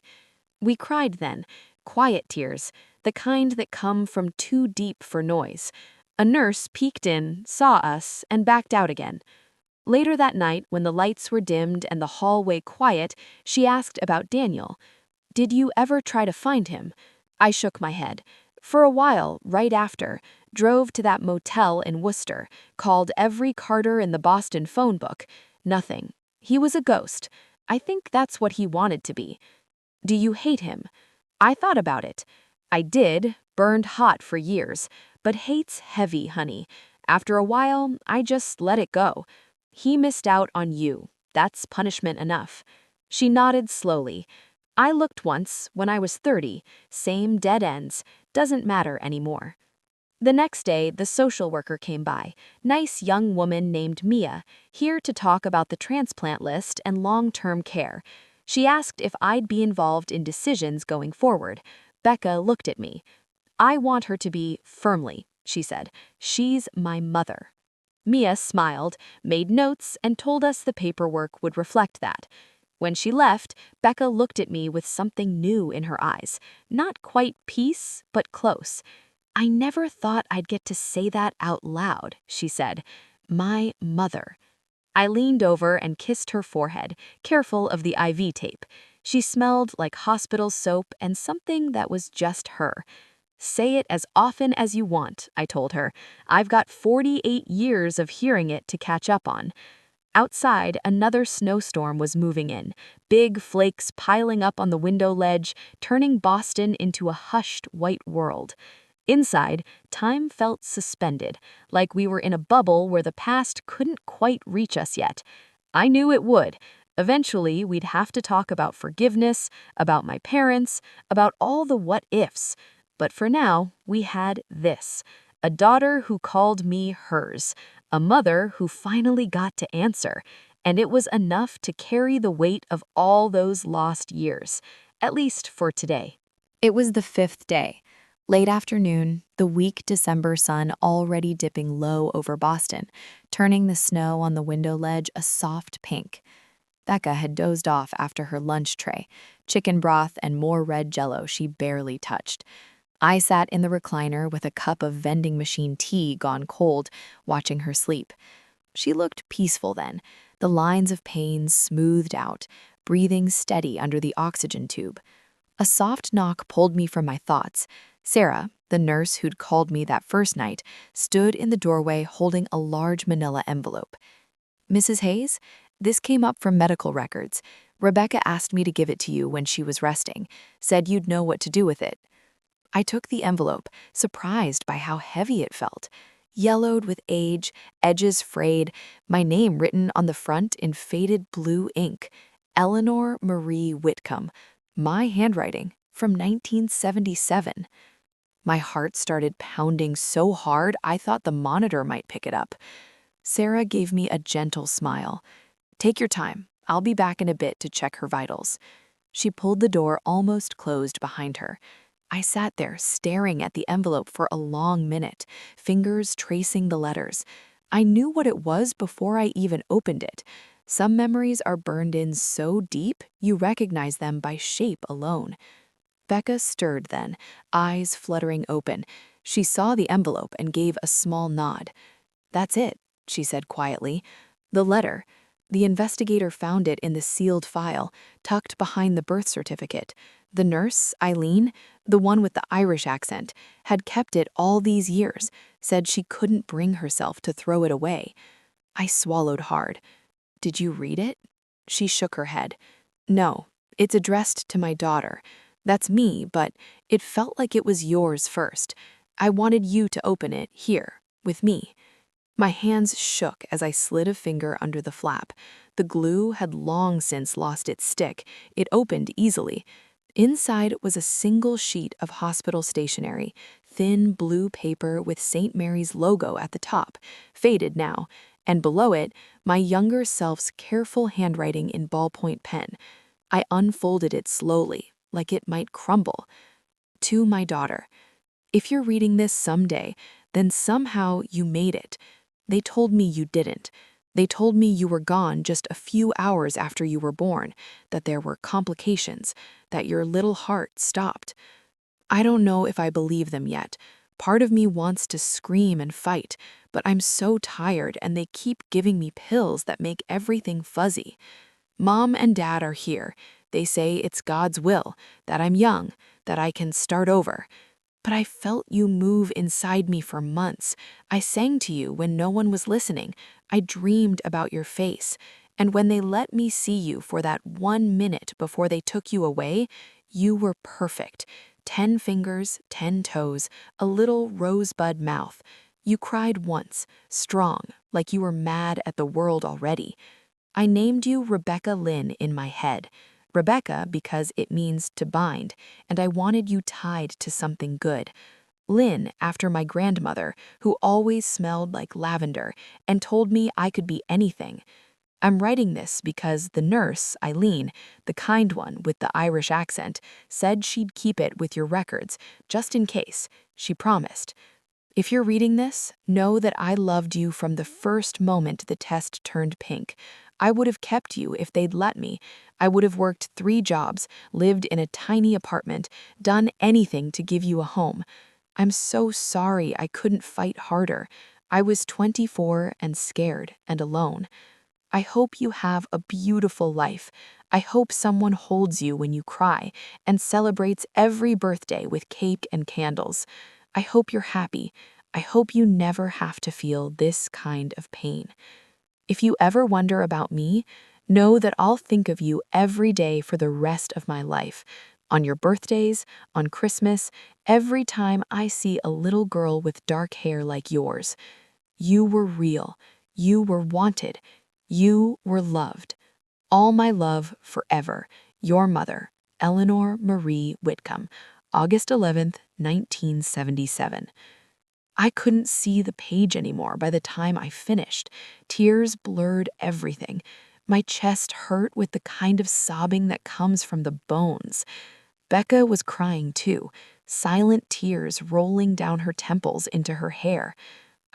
We cried then, quiet tears, the kind that come from too deep for noise. A nurse peeked in, saw us, and backed out again. Later that night, when the lights were dimmed and the hallway quiet, she asked about Daniel. "Did you ever try to find him?" I shook my head. For a while, right after, drove to that motel in Worcester, called every Carter in the Boston phone book. Nothing. He was a ghost. I think that's what he wanted to be. "Do you hate him?" I thought about it. I did, burned hot for years, but hate's heavy, honey. After a while, I just let it go. He missed out on you. That's punishment enough. She nodded slowly. I looked once, when I was 30, same dead ends, doesn't matter anymore. The next day, the social worker came by, nice young woman named Mia, here to talk about the transplant list and long-term care. She asked if I'd be involved in decisions going forward. Becca looked at me. "I want her to be firmly," she said. "She's my mother." Mia smiled, made notes, and told us the paperwork would reflect that. When she left, Becca looked at me with something new in her eyes. Not quite peace, but close. "I never thought I'd get to say that out loud," she said. "My mother." I leaned over and kissed her forehead, careful of the IV tape. She smelled like hospital soap and something that was just her. Say it as often as you want, I told her. I've got 48 years of hearing it to catch up on. Outside, another snowstorm was moving in, big flakes piling up on the window ledge, turning Boston into a hushed white world. Inside, time felt suspended, like we were in a bubble where the past couldn't quite reach us yet. I knew it would. Eventually, we'd have to talk about forgiveness, about my parents, about all the what ifs. But for now, we had this: a daughter who called me hers, a mother who finally got to answer, and it was enough to carry the weight of all those lost years, at least for today. It was the fifth day. Late afternoon, the weak December sun already dipping low over Boston, turning the snow on the window ledge a soft pink. Becca had dozed off after her lunch tray, chicken broth and more red jello she barely touched. I sat in the recliner with a cup of vending machine tea gone cold, watching her sleep. She looked peaceful then, the lines of pain smoothed out, breathing steady under the oxygen tube. A soft knock pulled me from my thoughts. Sarah, the nurse who'd called me that first night, stood in the doorway holding a large manila envelope. "Mrs. Hayes, this came up from medical records. Rebecca asked me to give it to you when she was resting, said you'd know what to do with it." I took the envelope, surprised by how heavy it felt. Yellowed with age, edges frayed, my name written on the front in faded blue ink. Eleanor Marie Whitcomb. My handwriting from 1977. My heart started pounding so hard I thought the monitor might pick it up. Sarah gave me a gentle smile. "Take your time. I'll be back in a bit to check her vitals." She pulled the door almost closed behind her. I sat there staring at the envelope for a long minute, fingers tracing the letters. I knew what it was before I even opened it. Some memories are burned in so deep you recognize them by shape alone. Becca stirred then, eyes fluttering open. She saw the envelope and gave a small nod. "That's it," she said quietly. "The letter. The investigator found it in the sealed file, tucked behind the birth certificate. The nurse, Eileen, the one with the Irish accent, had kept it all these years, said she couldn't bring herself to throw it away." I swallowed hard. "Did you read it?" She shook her head. "No, it's addressed to my daughter. That's me, but it felt like it was yours first. I wanted you to open it here, with me." My hands shook as I slid a finger under the flap. The glue had long since lost its stick. It opened easily. Inside was a single sheet of hospital stationery, thin blue paper with St. Mary's logo at the top, faded now, and below it, my younger self's careful handwriting in ballpoint pen. I unfolded it slowly, like it might crumble. "To my daughter. If you're reading this someday, then somehow you made it. They told me you didn't. They told me you were gone just a few hours after you were born, that there were complications, that your little heart stopped. I don't know if I believe them yet. Part of me wants to scream and fight, but I'm so tired and they keep giving me pills that make everything fuzzy. Mom and Dad are here. They say it's God's will, that I'm young, that I can start over. But I felt you move inside me for months. I sang to you when no one was listening. I dreamed about your face. And when they let me see you for that 1 minute before they took you away, you were perfect. 10 fingers, 10 toes, a little rosebud mouth. You cried once, strong, like you were mad at the world already. I named you Rebecca Lynn in my head. Rebecca because it means to bind, and I wanted you tied to something good. Lynn after my grandmother, who always smelled like lavender and told me I could be anything. I'm writing this because the nurse, Eileen, the kind one with the Irish accent, said she'd keep it with your records, just in case. She promised. If you're reading this, know that I loved you from the first moment the test turned pink. I would have kept you if they'd let me. I would have worked 3 jobs, lived in a tiny apartment, done anything to give you a home. I'm so sorry I couldn't fight harder. I was 24 and scared and alone. I hope you have a beautiful life. I hope someone holds you when you cry and celebrates every birthday with cake and candles. I hope you're happy. I hope you never have to feel this kind of pain. If you ever wonder about me, know that I'll think of you every day for the rest of my life. On your birthdays, on Christmas, every time I see a little girl with dark hair like yours. You were real. You were wanted. You were loved. All my love forever. Your mother, Eleanor Marie Whitcomb, August 11th, 1977. I couldn't see the page anymore by the time I finished. Tears blurred everything. My chest hurt with the kind of sobbing that comes from the bones. Becca was crying too, silent tears rolling down her temples into her hair.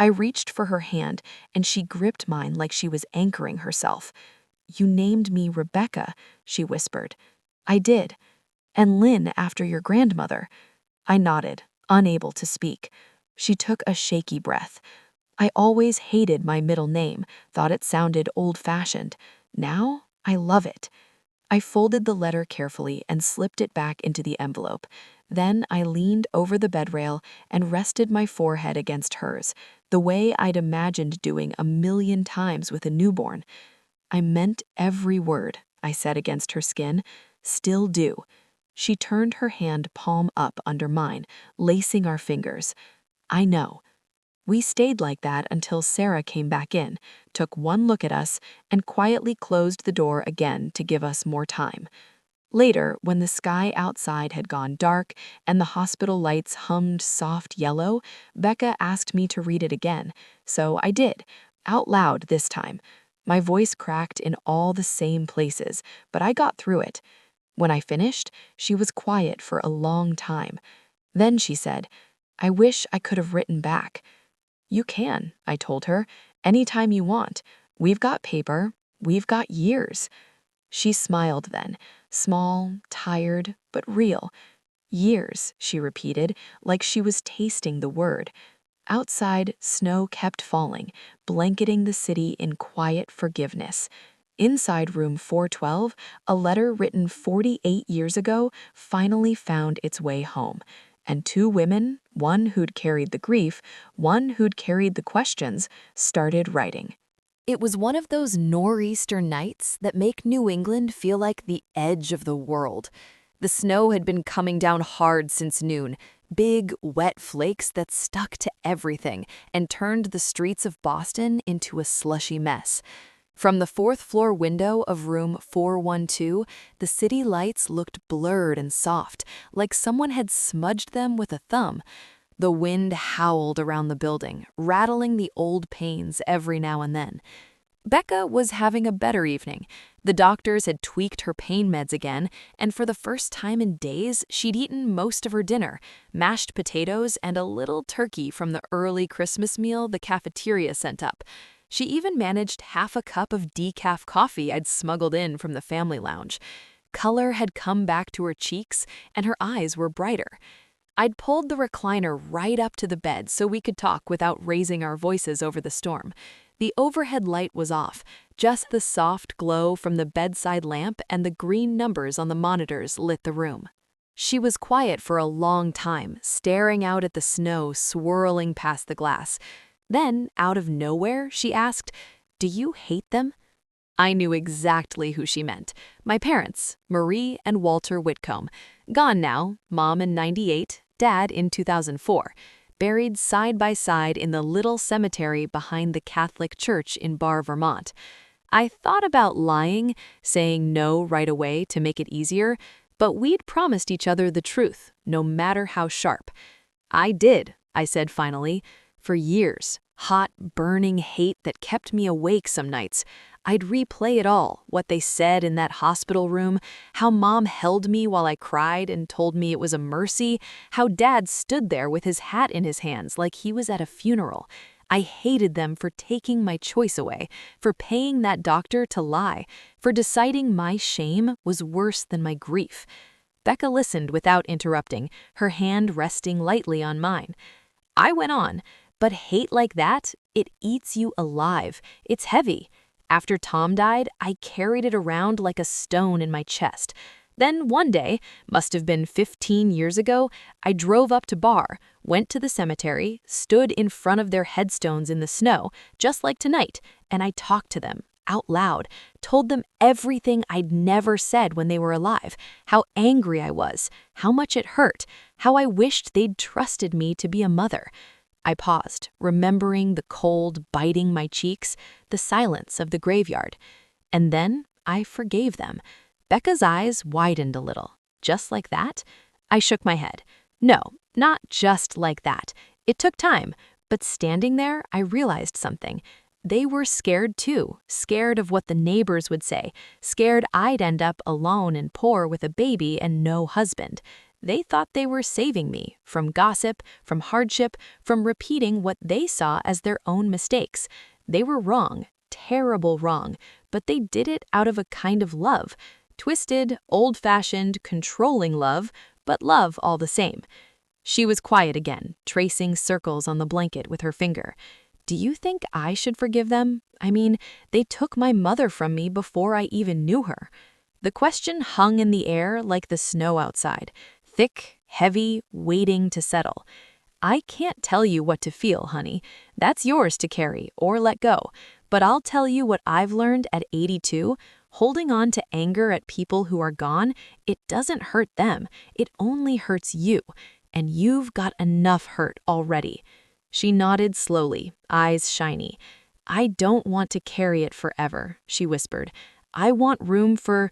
I reached for her hand, and she gripped mine like she was anchoring herself. "You named me Rebecca," she whispered. "I did. And Lynn after your grandmother." I nodded, unable to speak. She took a shaky breath. "I always hated my middle name, thought it sounded old-fashioned. Now, I love it." I folded the letter carefully and slipped it back into the envelope. Then I leaned over the bedrail and rested my forehead against hers, the way I'd imagined doing 1,000,000 times with a newborn. "I meant every word," I said against her skin. "Still do." She turned her hand palm up under mine, lacing our fingers. "I know." We stayed like that until Sarah came back in, took one look at us, and quietly closed the door again to give us more time. Later, when the sky outside had gone dark and the hospital lights hummed soft yellow, Becca asked me to read it again, so I did, out loud this time. My voice cracked in all the same places, but I got through it. When I finished, she was quiet for a long time. Then she said, "I wish I could have written back." "You can," I told her, "anytime you want. We've got paper. We've got years." She smiled then, small, tired, but real. "Years," she repeated, like she was tasting the word. Outside, snow kept falling, blanketing the city in quiet forgiveness. Inside room 412, a letter written 48 years ago finally found its way home. And two women, one who'd carried the grief, one who'd carried the questions, started writing. It was one of those nor'easter nights that make New England feel like the edge of the world. The snow had been coming down hard since noon, big, wet flakes that stuck to everything and turned the streets of Boston into a slushy mess. From the fourth-floor window of room 412, the city lights looked blurred and soft, like someone had smudged them with a thumb. The wind howled around the building, rattling the old panes every now and then. Becca was having a better evening. The doctors had tweaked her pain meds again, and for the first time in days, she'd eaten most of her dinner, mashed potatoes and a little turkey from the early Christmas meal the cafeteria sent up. She even managed half a cup of decaf coffee I'd smuggled in from the family lounge. Color had come back to her cheeks, and her eyes were brighter. I'd pulled the recliner right up to the bed so we could talk without raising our voices over the storm. The overhead light was off, just the soft glow from the bedside lamp and the green numbers on the monitors lit the room. She was quiet for a long time, staring out at the snow swirling past the glass. Then, out of nowhere, she asked, "Do you hate them?" I knew exactly who she meant. My parents, Marie and Walter Whitcomb. Gone now, Mom in '98, Dad in 2004. Buried side by side in the little cemetery behind the Catholic Church in Barre, Vermont. I thought about lying, saying no right away to make it easier, but we'd promised each other the truth, no matter how sharp. "I did," I said finally. "For years. Hot, burning hate that kept me awake some nights. I'd replay it all, what they said in that hospital room, how Mom held me while I cried and told me it was a mercy, how Dad stood there with his hat in his hands like he was at a funeral. I hated them for taking my choice away, for paying that doctor to lie, for deciding my shame was worse than my grief." Becca listened without interrupting, her hand resting lightly on mine. I went on. "But hate like that, it eats you alive. It's heavy. After Tom died, I carried it around like a stone in my chest. Then one day, must have been 15 years ago, I drove up to Bar, went to the cemetery, stood in front of their headstones in the snow, just like tonight, and I talked to them, out loud, told them everything I'd never said when they were alive, how angry I was, how much it hurt, how I wished they'd trusted me to be a mother. I paused, remembering the cold biting my cheeks, the silence of the graveyard. And then I forgave them. Becca's eyes widened a little. Just like that? I shook my head. No, not just like that. It took time, but standing there, I realized something. They were scared too, scared of what the neighbors would say, scared I'd end up alone and poor with a baby and no husband. They thought they were saving me from gossip, from hardship, from repeating what they saw as their own mistakes. They were wrong, terrible wrong, but they did it out of a kind of love. Twisted, old-fashioned, controlling love, but love all the same. She was quiet again, tracing circles on the blanket with her finger. Do you think I should forgive them? I mean, they took my mother from me before I even knew her. The question hung in the air like the snow outside, thick, heavy, waiting to settle. I can't tell you what to feel, honey. That's yours to carry or let go. But I'll tell you what I've learned at 82. Holding on to anger at people who are gone, it doesn't hurt them. It only hurts you. And you've got enough hurt already. She nodded slowly, eyes shiny. I don't want to carry it forever, she whispered. I want room for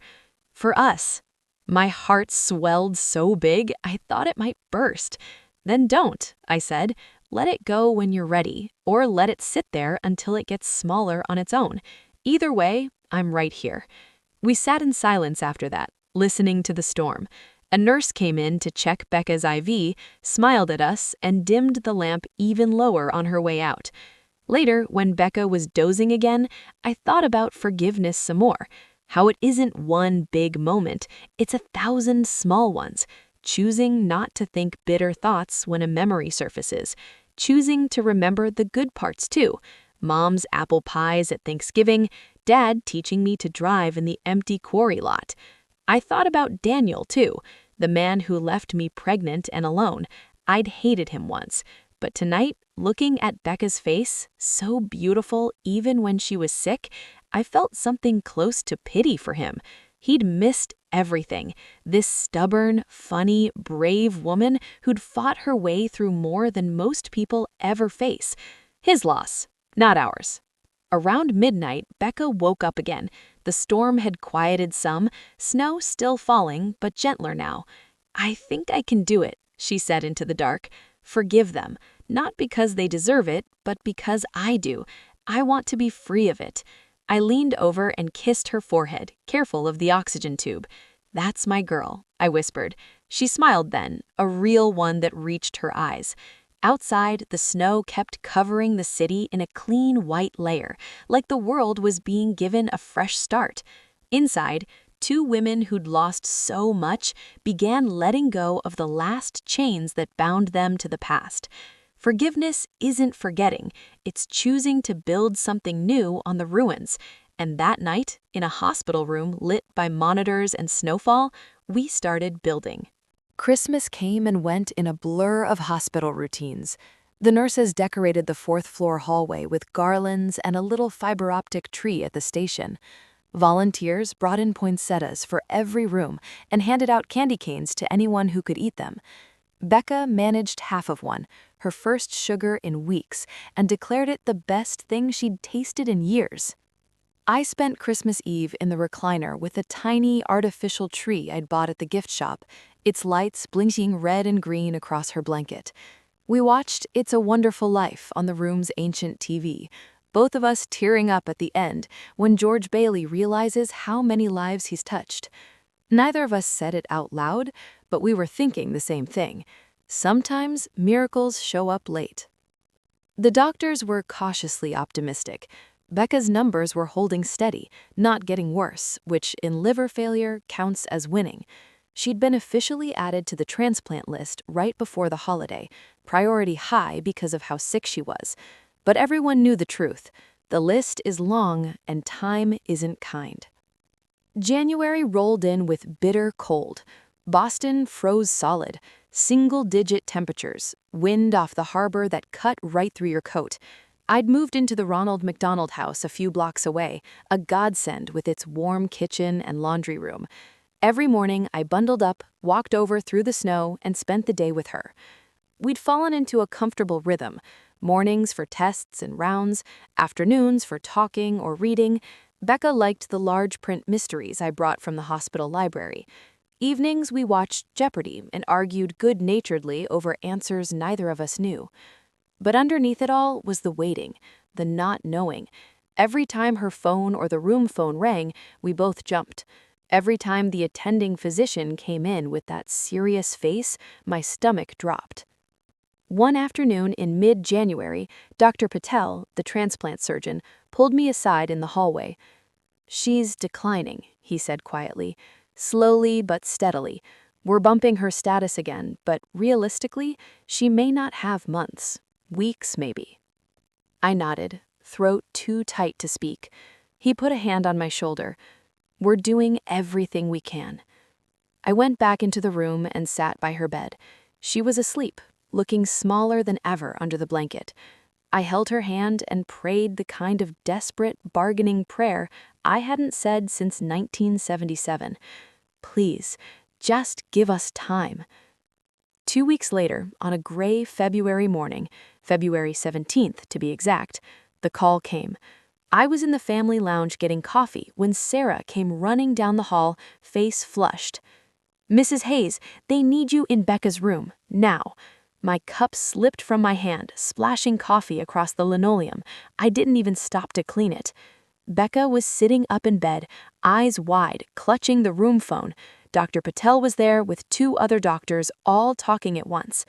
us. My heart swelled so big, I thought it might burst. Then don't, I said. Let it go when you're ready, or let it sit there until it gets smaller on its own. Either way, I'm right here. We sat in silence after that, listening to the storm. A nurse came in to check Becca's IV, smiled at us, and dimmed the lamp even lower on her way out. Later, when Becca was dozing again, I thought about forgiveness some more. How it isn't one big moment, it's 1,000 small ones. Choosing not to think bitter thoughts when a memory surfaces. Choosing to remember the good parts too. Mom's apple pies at Thanksgiving, Dad teaching me to drive in the empty quarry lot. I thought about Daniel too, the man who left me pregnant and alone. I'd hated him once. But tonight, looking at Becca's face, so beautiful even when she was sick, I felt something close to pity for him. He'd missed everything. This stubborn, funny, brave woman who'd fought her way through more than most people ever face. His loss, not ours. Around midnight, Becca woke up again. The storm had quieted some, snow still falling, but gentler now. I think I can do it, she said into the dark. Forgive them, not because they deserve it, but because I do. I want to be free of it. I leaned over and kissed her forehead, careful of the oxygen tube. That's my girl, I whispered. She smiled then, a real one that reached her eyes. Outside, the snow kept covering the city in a clean white layer, like the world was being given a fresh start. Inside, two women who'd lost so much began letting go of the last chains that bound them to the past. Forgiveness isn't forgetting, it's choosing to build something new on the ruins. And that night, in a hospital room lit by monitors and snowfall, we started building. Christmas came and went in a blur of hospital routines. The nurses decorated the fourth-floor hallway with garlands and a little fiber optic tree at the station. Volunteers brought in poinsettias for every room and handed out candy canes to anyone who could eat them. Becca managed half of one, her first sugar in weeks, and declared it the best thing she'd tasted in years. I spent Christmas Eve in the recliner with a tiny artificial tree I'd bought at the gift shop, its lights blinking red and green across her blanket. We watched It's a Wonderful Life on the room's ancient TV, both of us tearing up at the end when George Bailey realizes how many lives he's touched. Neither of us said it out loud, but we were thinking the same thing. Sometimes miracles show up late. The doctors were cautiously optimistic. Becca's numbers were holding steady, not getting worse, which in liver failure counts as winning. She'd been officially added to the transplant list right before the holiday, priority high because of how sick she was. But everyone knew the truth. The list is long, and time isn't kind. January rolled in with bitter cold. Boston froze solid, single-digit temperatures, wind off the harbor that cut right through your coat. I'd moved into the Ronald McDonald House a few blocks away, a godsend with its warm kitchen and laundry room. Every morning, I bundled up, walked over through the snow, and spent the day with her. We'd fallen into a comfortable rhythm. Mornings for tests and rounds, afternoons for talking or reading. Becca liked the large print mysteries I brought from the hospital library. Evenings we watched Jeopardy and argued good-naturedly over answers neither of us knew. But underneath it all was the waiting, the not knowing. Every time her phone or the room phone rang, we both jumped. Every time the attending physician came in with that serious face, my stomach dropped. One afternoon in mid-January, Dr. Patel, the transplant surgeon, pulled me aside in the hallway. "She's declining," he said quietly, "slowly but steadily. We're bumping her status again, but realistically, she may not have months, weeks maybe." I nodded, throat too tight to speak. He put a hand on my shoulder. "We're doing everything we can." I went back into the room and sat by her bed. She was asleep, looking smaller than ever under the blanket. I held her hand and prayed the kind of desperate, bargaining prayer I hadn't said since 1977. "Please, just give us time." 2 weeks later, on a gray February morning, February 17th to be exact, the call came. I was in the family lounge getting coffee when Sarah came running down the hall, face flushed. "Mrs. Hayes, they need you in Becca's room, now." My cup slipped from my hand, splashing coffee across the linoleum. I didn't even stop to clean it. Becca was sitting up in bed, eyes wide, clutching the room phone. Dr. Patel was there with 2 other doctors, all talking at once.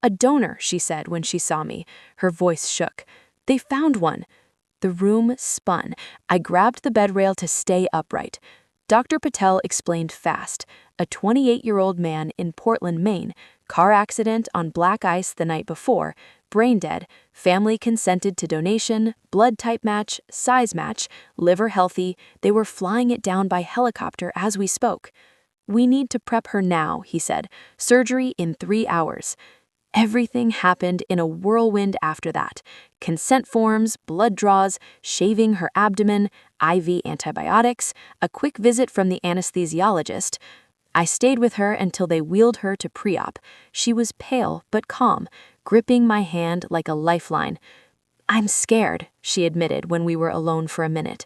"A donor," she said when she saw me. Her voice shook. "They found one." The room spun. I grabbed the bed rail to stay upright. Dr. Patel explained fast. A 28-year-old man in Portland, Maine, car accident on black ice the night before, brain dead, family consented to donation, blood type match, size match, liver healthy. They were flying it down by helicopter as we spoke. "We need to prep her now," he said. "Surgery in 3 hours." Everything happened in a whirlwind after that. Consent forms, blood draws, shaving her abdomen, IV antibiotics, a quick visit from the anesthesiologist. I stayed with her until they wheeled her to pre-op. She was pale but calm, gripping my hand like a lifeline. "I'm scared," she admitted when we were alone for a minute.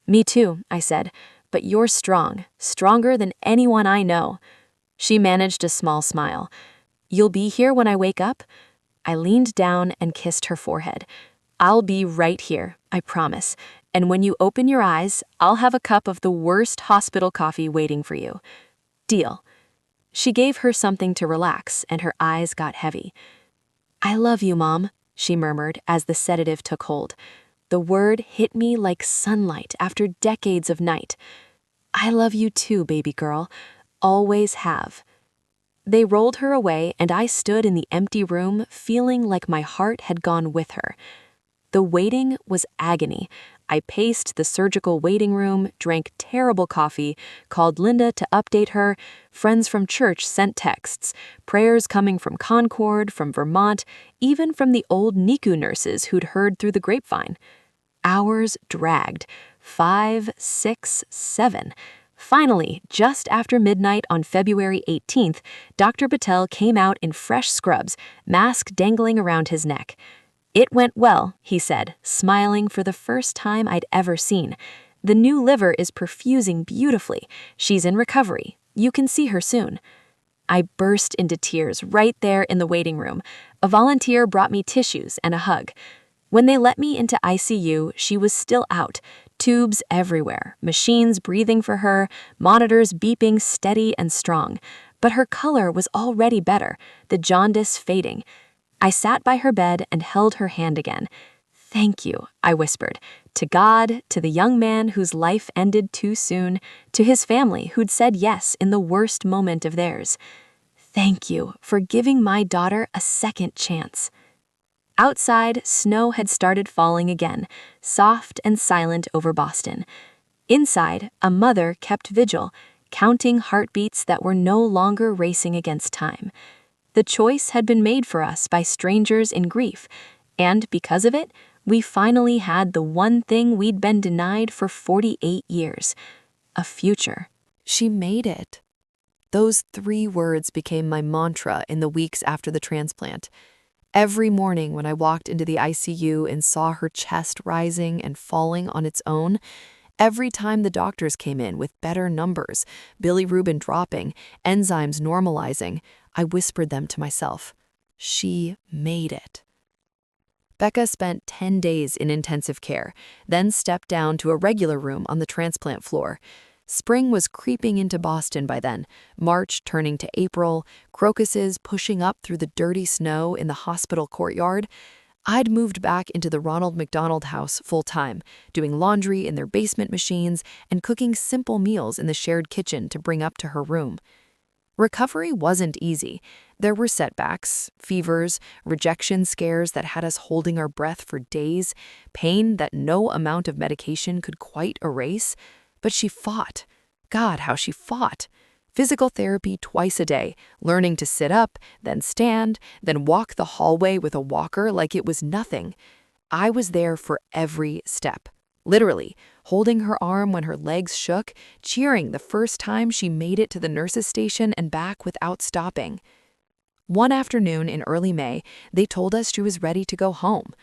"Me too," I said, "but you're strong, stronger than anyone I know." She managed a small smile. "You'll be here when I wake up?" I leaned down and kissed her forehead. "I'll be right here, I promise. And when you open your eyes, I'll have a cup of the worst hospital coffee waiting for you." "Deal." She gave her something to relax, and her eyes got heavy. "I love you, Mom," she murmured as the sedative took hold. The word hit me like sunlight after decades of night. "I love you too, baby girl. Always have." They rolled her away, and I stood in the empty room feeling like my heart had gone with her. The waiting was agony. I paced the surgical waiting room, drank terrible coffee, called Linda to update her. Friends from church sent texts, prayers coming from Concord, from Vermont, even from the old NICU nurses who'd heard through the grapevine. Hours dragged. 5, 6, 7. Finally, just after midnight on February 18th, Dr. Patel came out in fresh scrubs, mask dangling around his neck. "It went well," he said, smiling for the first time I'd ever seen. "The new liver is perfusing beautifully. She's in recovery. You can see her soon." I burst into tears right there in the waiting room. A volunteer brought me tissues and a hug. When they let me into ICU, she was still out. Tubes everywhere, machines breathing for her, monitors beeping steady and strong. But her color was already better, the jaundice fading. I sat by her bed and held her hand again. "Thank you," I whispered, to God, to the young man whose life ended too soon, to his family who'd said yes in the worst moment of theirs. "Thank you for giving my daughter a second chance." Outside, snow had started falling again, soft and silent over Boston. Inside, a mother kept vigil, counting heartbeats that were no longer racing against time. The choice had been made for us by strangers in grief, and because of it, we finally had the one thing we'd been denied for 48 years: a future. She made it. Those 3 words became my mantra in the weeks after the transplant. Every morning when I walked into the ICU and saw her chest rising and falling on its own, every time the doctors came in with better numbers, bilirubin dropping, enzymes normalizing, I whispered them to myself. She made it. Becca spent 10 days in intensive care, then stepped down to a regular room on the transplant floor. Spring was creeping into Boston by then, March turning to April, crocuses pushing up through the dirty snow in the hospital courtyard. I'd moved back into the Ronald McDonald house full-time, doing laundry in their basement machines and cooking simple meals in the shared kitchen to bring up to her room. Recovery wasn't easy. There were setbacks, fevers, rejection scares that had us holding our breath for days, pain that no amount of medication could quite erase. But she fought. God, how she fought. Physical therapy twice a day, learning to sit up, then stand, then walk the hallway with a walker like it was nothing. I was there for every step. Literally, holding her arm when her legs shook, cheering the first time she made it to the nurse's station and back without stopping. One afternoon in early May, they told us she was ready to go home.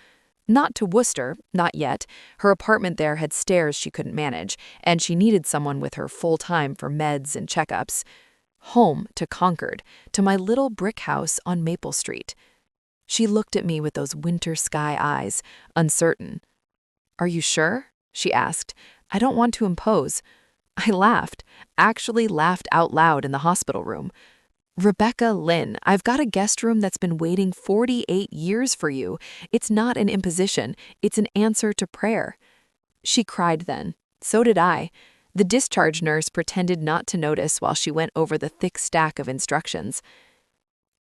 Not to Worcester, not yet. Her apartment there had stairs she couldn't manage, and she needed someone with her full-time for meds and checkups. Home to Concord, to my little brick house on Maple Street. She looked at me with those winter sky eyes, uncertain. "Are you sure?" she asked. "I don't want to impose." I laughed, actually laughed out loud in the hospital room. "Rebecca Lynn, I've got a guest room that's been waiting 48 years for you. It's not an imposition, it's an answer to prayer." She cried then. So did I. The discharge nurse pretended not to notice while she went over the thick stack of instructions.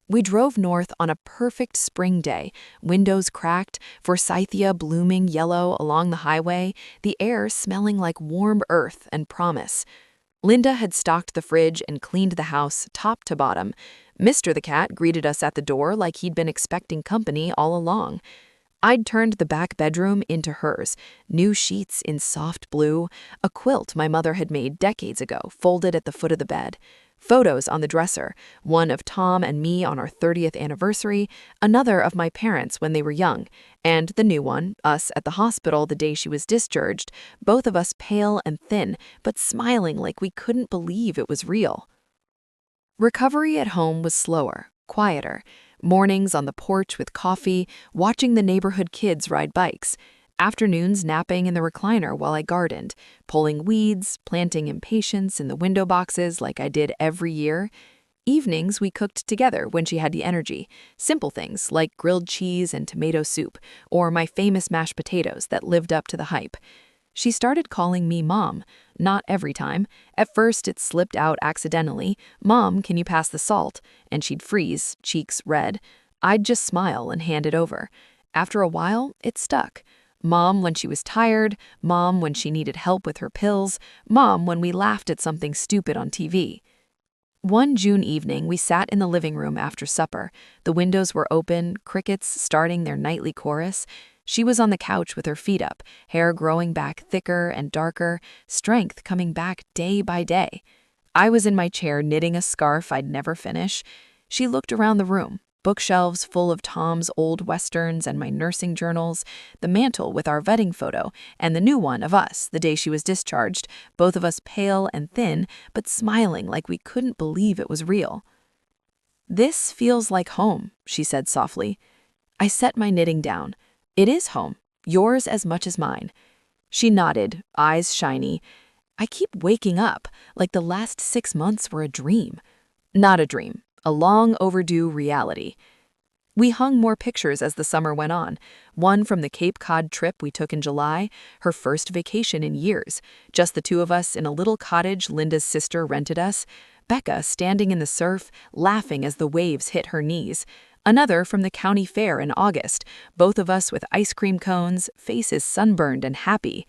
We drove north on a perfect spring day, windows cracked, forsythia blooming yellow along the highway, the air smelling like warm earth and promise. Linda had stocked the fridge and cleaned the house top to bottom. Mr. the cat greeted us at the door like he'd been expecting company all along. I'd turned the back bedroom into hers, new sheets in soft blue, a quilt my mother had made decades ago folded at the foot of the bed, photos on the dresser, one of Tom and me on our 30th anniversary, another of my parents when they were young, and the new one, us at the hospital the day she was discharged, both of us pale and thin, but smiling like we couldn't believe it was real. Recovery at home was slower, quieter. Mornings on the porch with coffee, watching the neighborhood kids ride bikes. Afternoons napping in the recliner while I gardened, pulling weeds, planting impatiens in the window boxes like I did every year. Evenings we cooked together when she had the energy, simple things like grilled cheese and tomato soup, or my famous mashed potatoes that lived up to the hype. She started calling me Mom, not every time. At first it slipped out accidentally, "Mom, can you pass the salt?" And she'd freeze, cheeks red. I'd just smile and hand it over. After a while, it stuck. Mom when she was tired, Mom when she needed help with her pills, Mom when we laughed at something stupid on TV. One June evening, we sat in the living room after supper. The windows were open, crickets starting their nightly chorus. She was on the couch with her feet up, hair growing back thicker and darker, strength coming back day by day. I was in my chair knitting a scarf I'd never finish. She looked around the room, bookshelves full of Tom's old westerns and my nursing journals, the mantel with our wedding photo, and the new one of us the day she was discharged, both of us pale and thin, but smiling like we couldn't believe it was real. "This feels like home," she said softly. I set my knitting down. "It is home, yours as much as mine." She nodded, eyes shiny. "I keep waking up, like the last 6 months were a dream." Not a dream, a long overdue reality. We hung more pictures as the summer went on. One from the Cape Cod trip we took in July, her first vacation in years. Just the two of us in a little cottage Linda's sister rented us. Becca standing in the surf, laughing as the waves hit her knees. Another from the county fair in August, both of us with ice cream cones, faces sunburned and happy.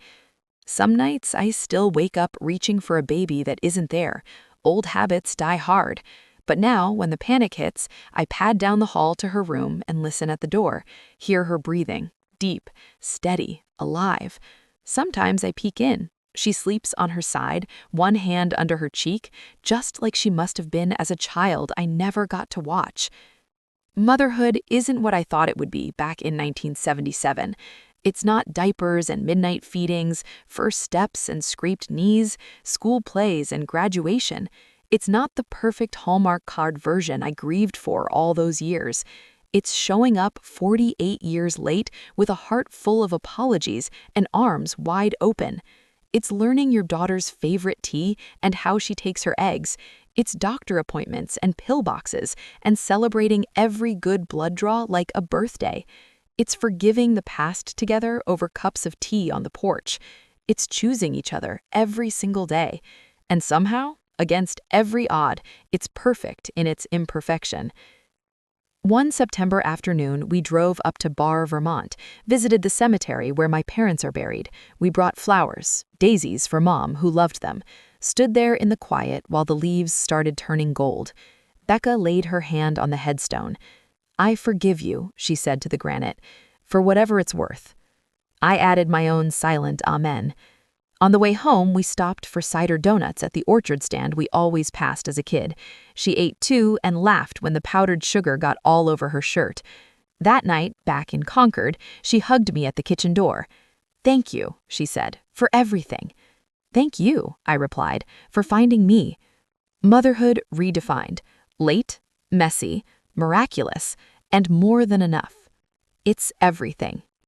Some nights I still wake up reaching for a baby that isn't there. Old habits die hard. But now, when the panic hits, I pad down the hall to her room and listen at the door, hear her breathing, deep, steady, alive. Sometimes I peek in. She sleeps on her side, one hand under her cheek, just like she must have been as a child I never got to watch. Motherhood isn't what I thought it would be back in 1977. It's not diapers and midnight feedings, first steps and scraped knees, school plays and graduation. It's not the perfect Hallmark card version I grieved for all those years. It's showing up 48 years late with a heart full of apologies and arms wide open. It's learning your daughter's favorite tea and how she takes her eggs. It's doctor appointments and pill boxes and celebrating every good blood draw like a birthday. It's forgiving the past together over cups of tea on the porch. It's choosing each other every single day. And somehow, against every odd, it's perfect in its imperfection. One September afternoon, we drove up to Barr, Vermont, visited the cemetery where my parents are buried. We brought flowers, daisies for Mom, who loved them, stood there in the quiet while the leaves started turning gold. Becca laid her hand on the headstone. "I forgive you," she said to the granite, "for whatever it's worth." I added my own silent amen. On the way home, we stopped for cider donuts at the orchard stand we always passed as a kid. She ate two and laughed when the powdered sugar got all over her shirt. That night, back in Concord, she hugged me at the kitchen door. "Thank you," she said, "for everything." "Thank you," I replied, "for finding me." Motherhood redefined. Late, messy, miraculous, and more than enough. It's everything.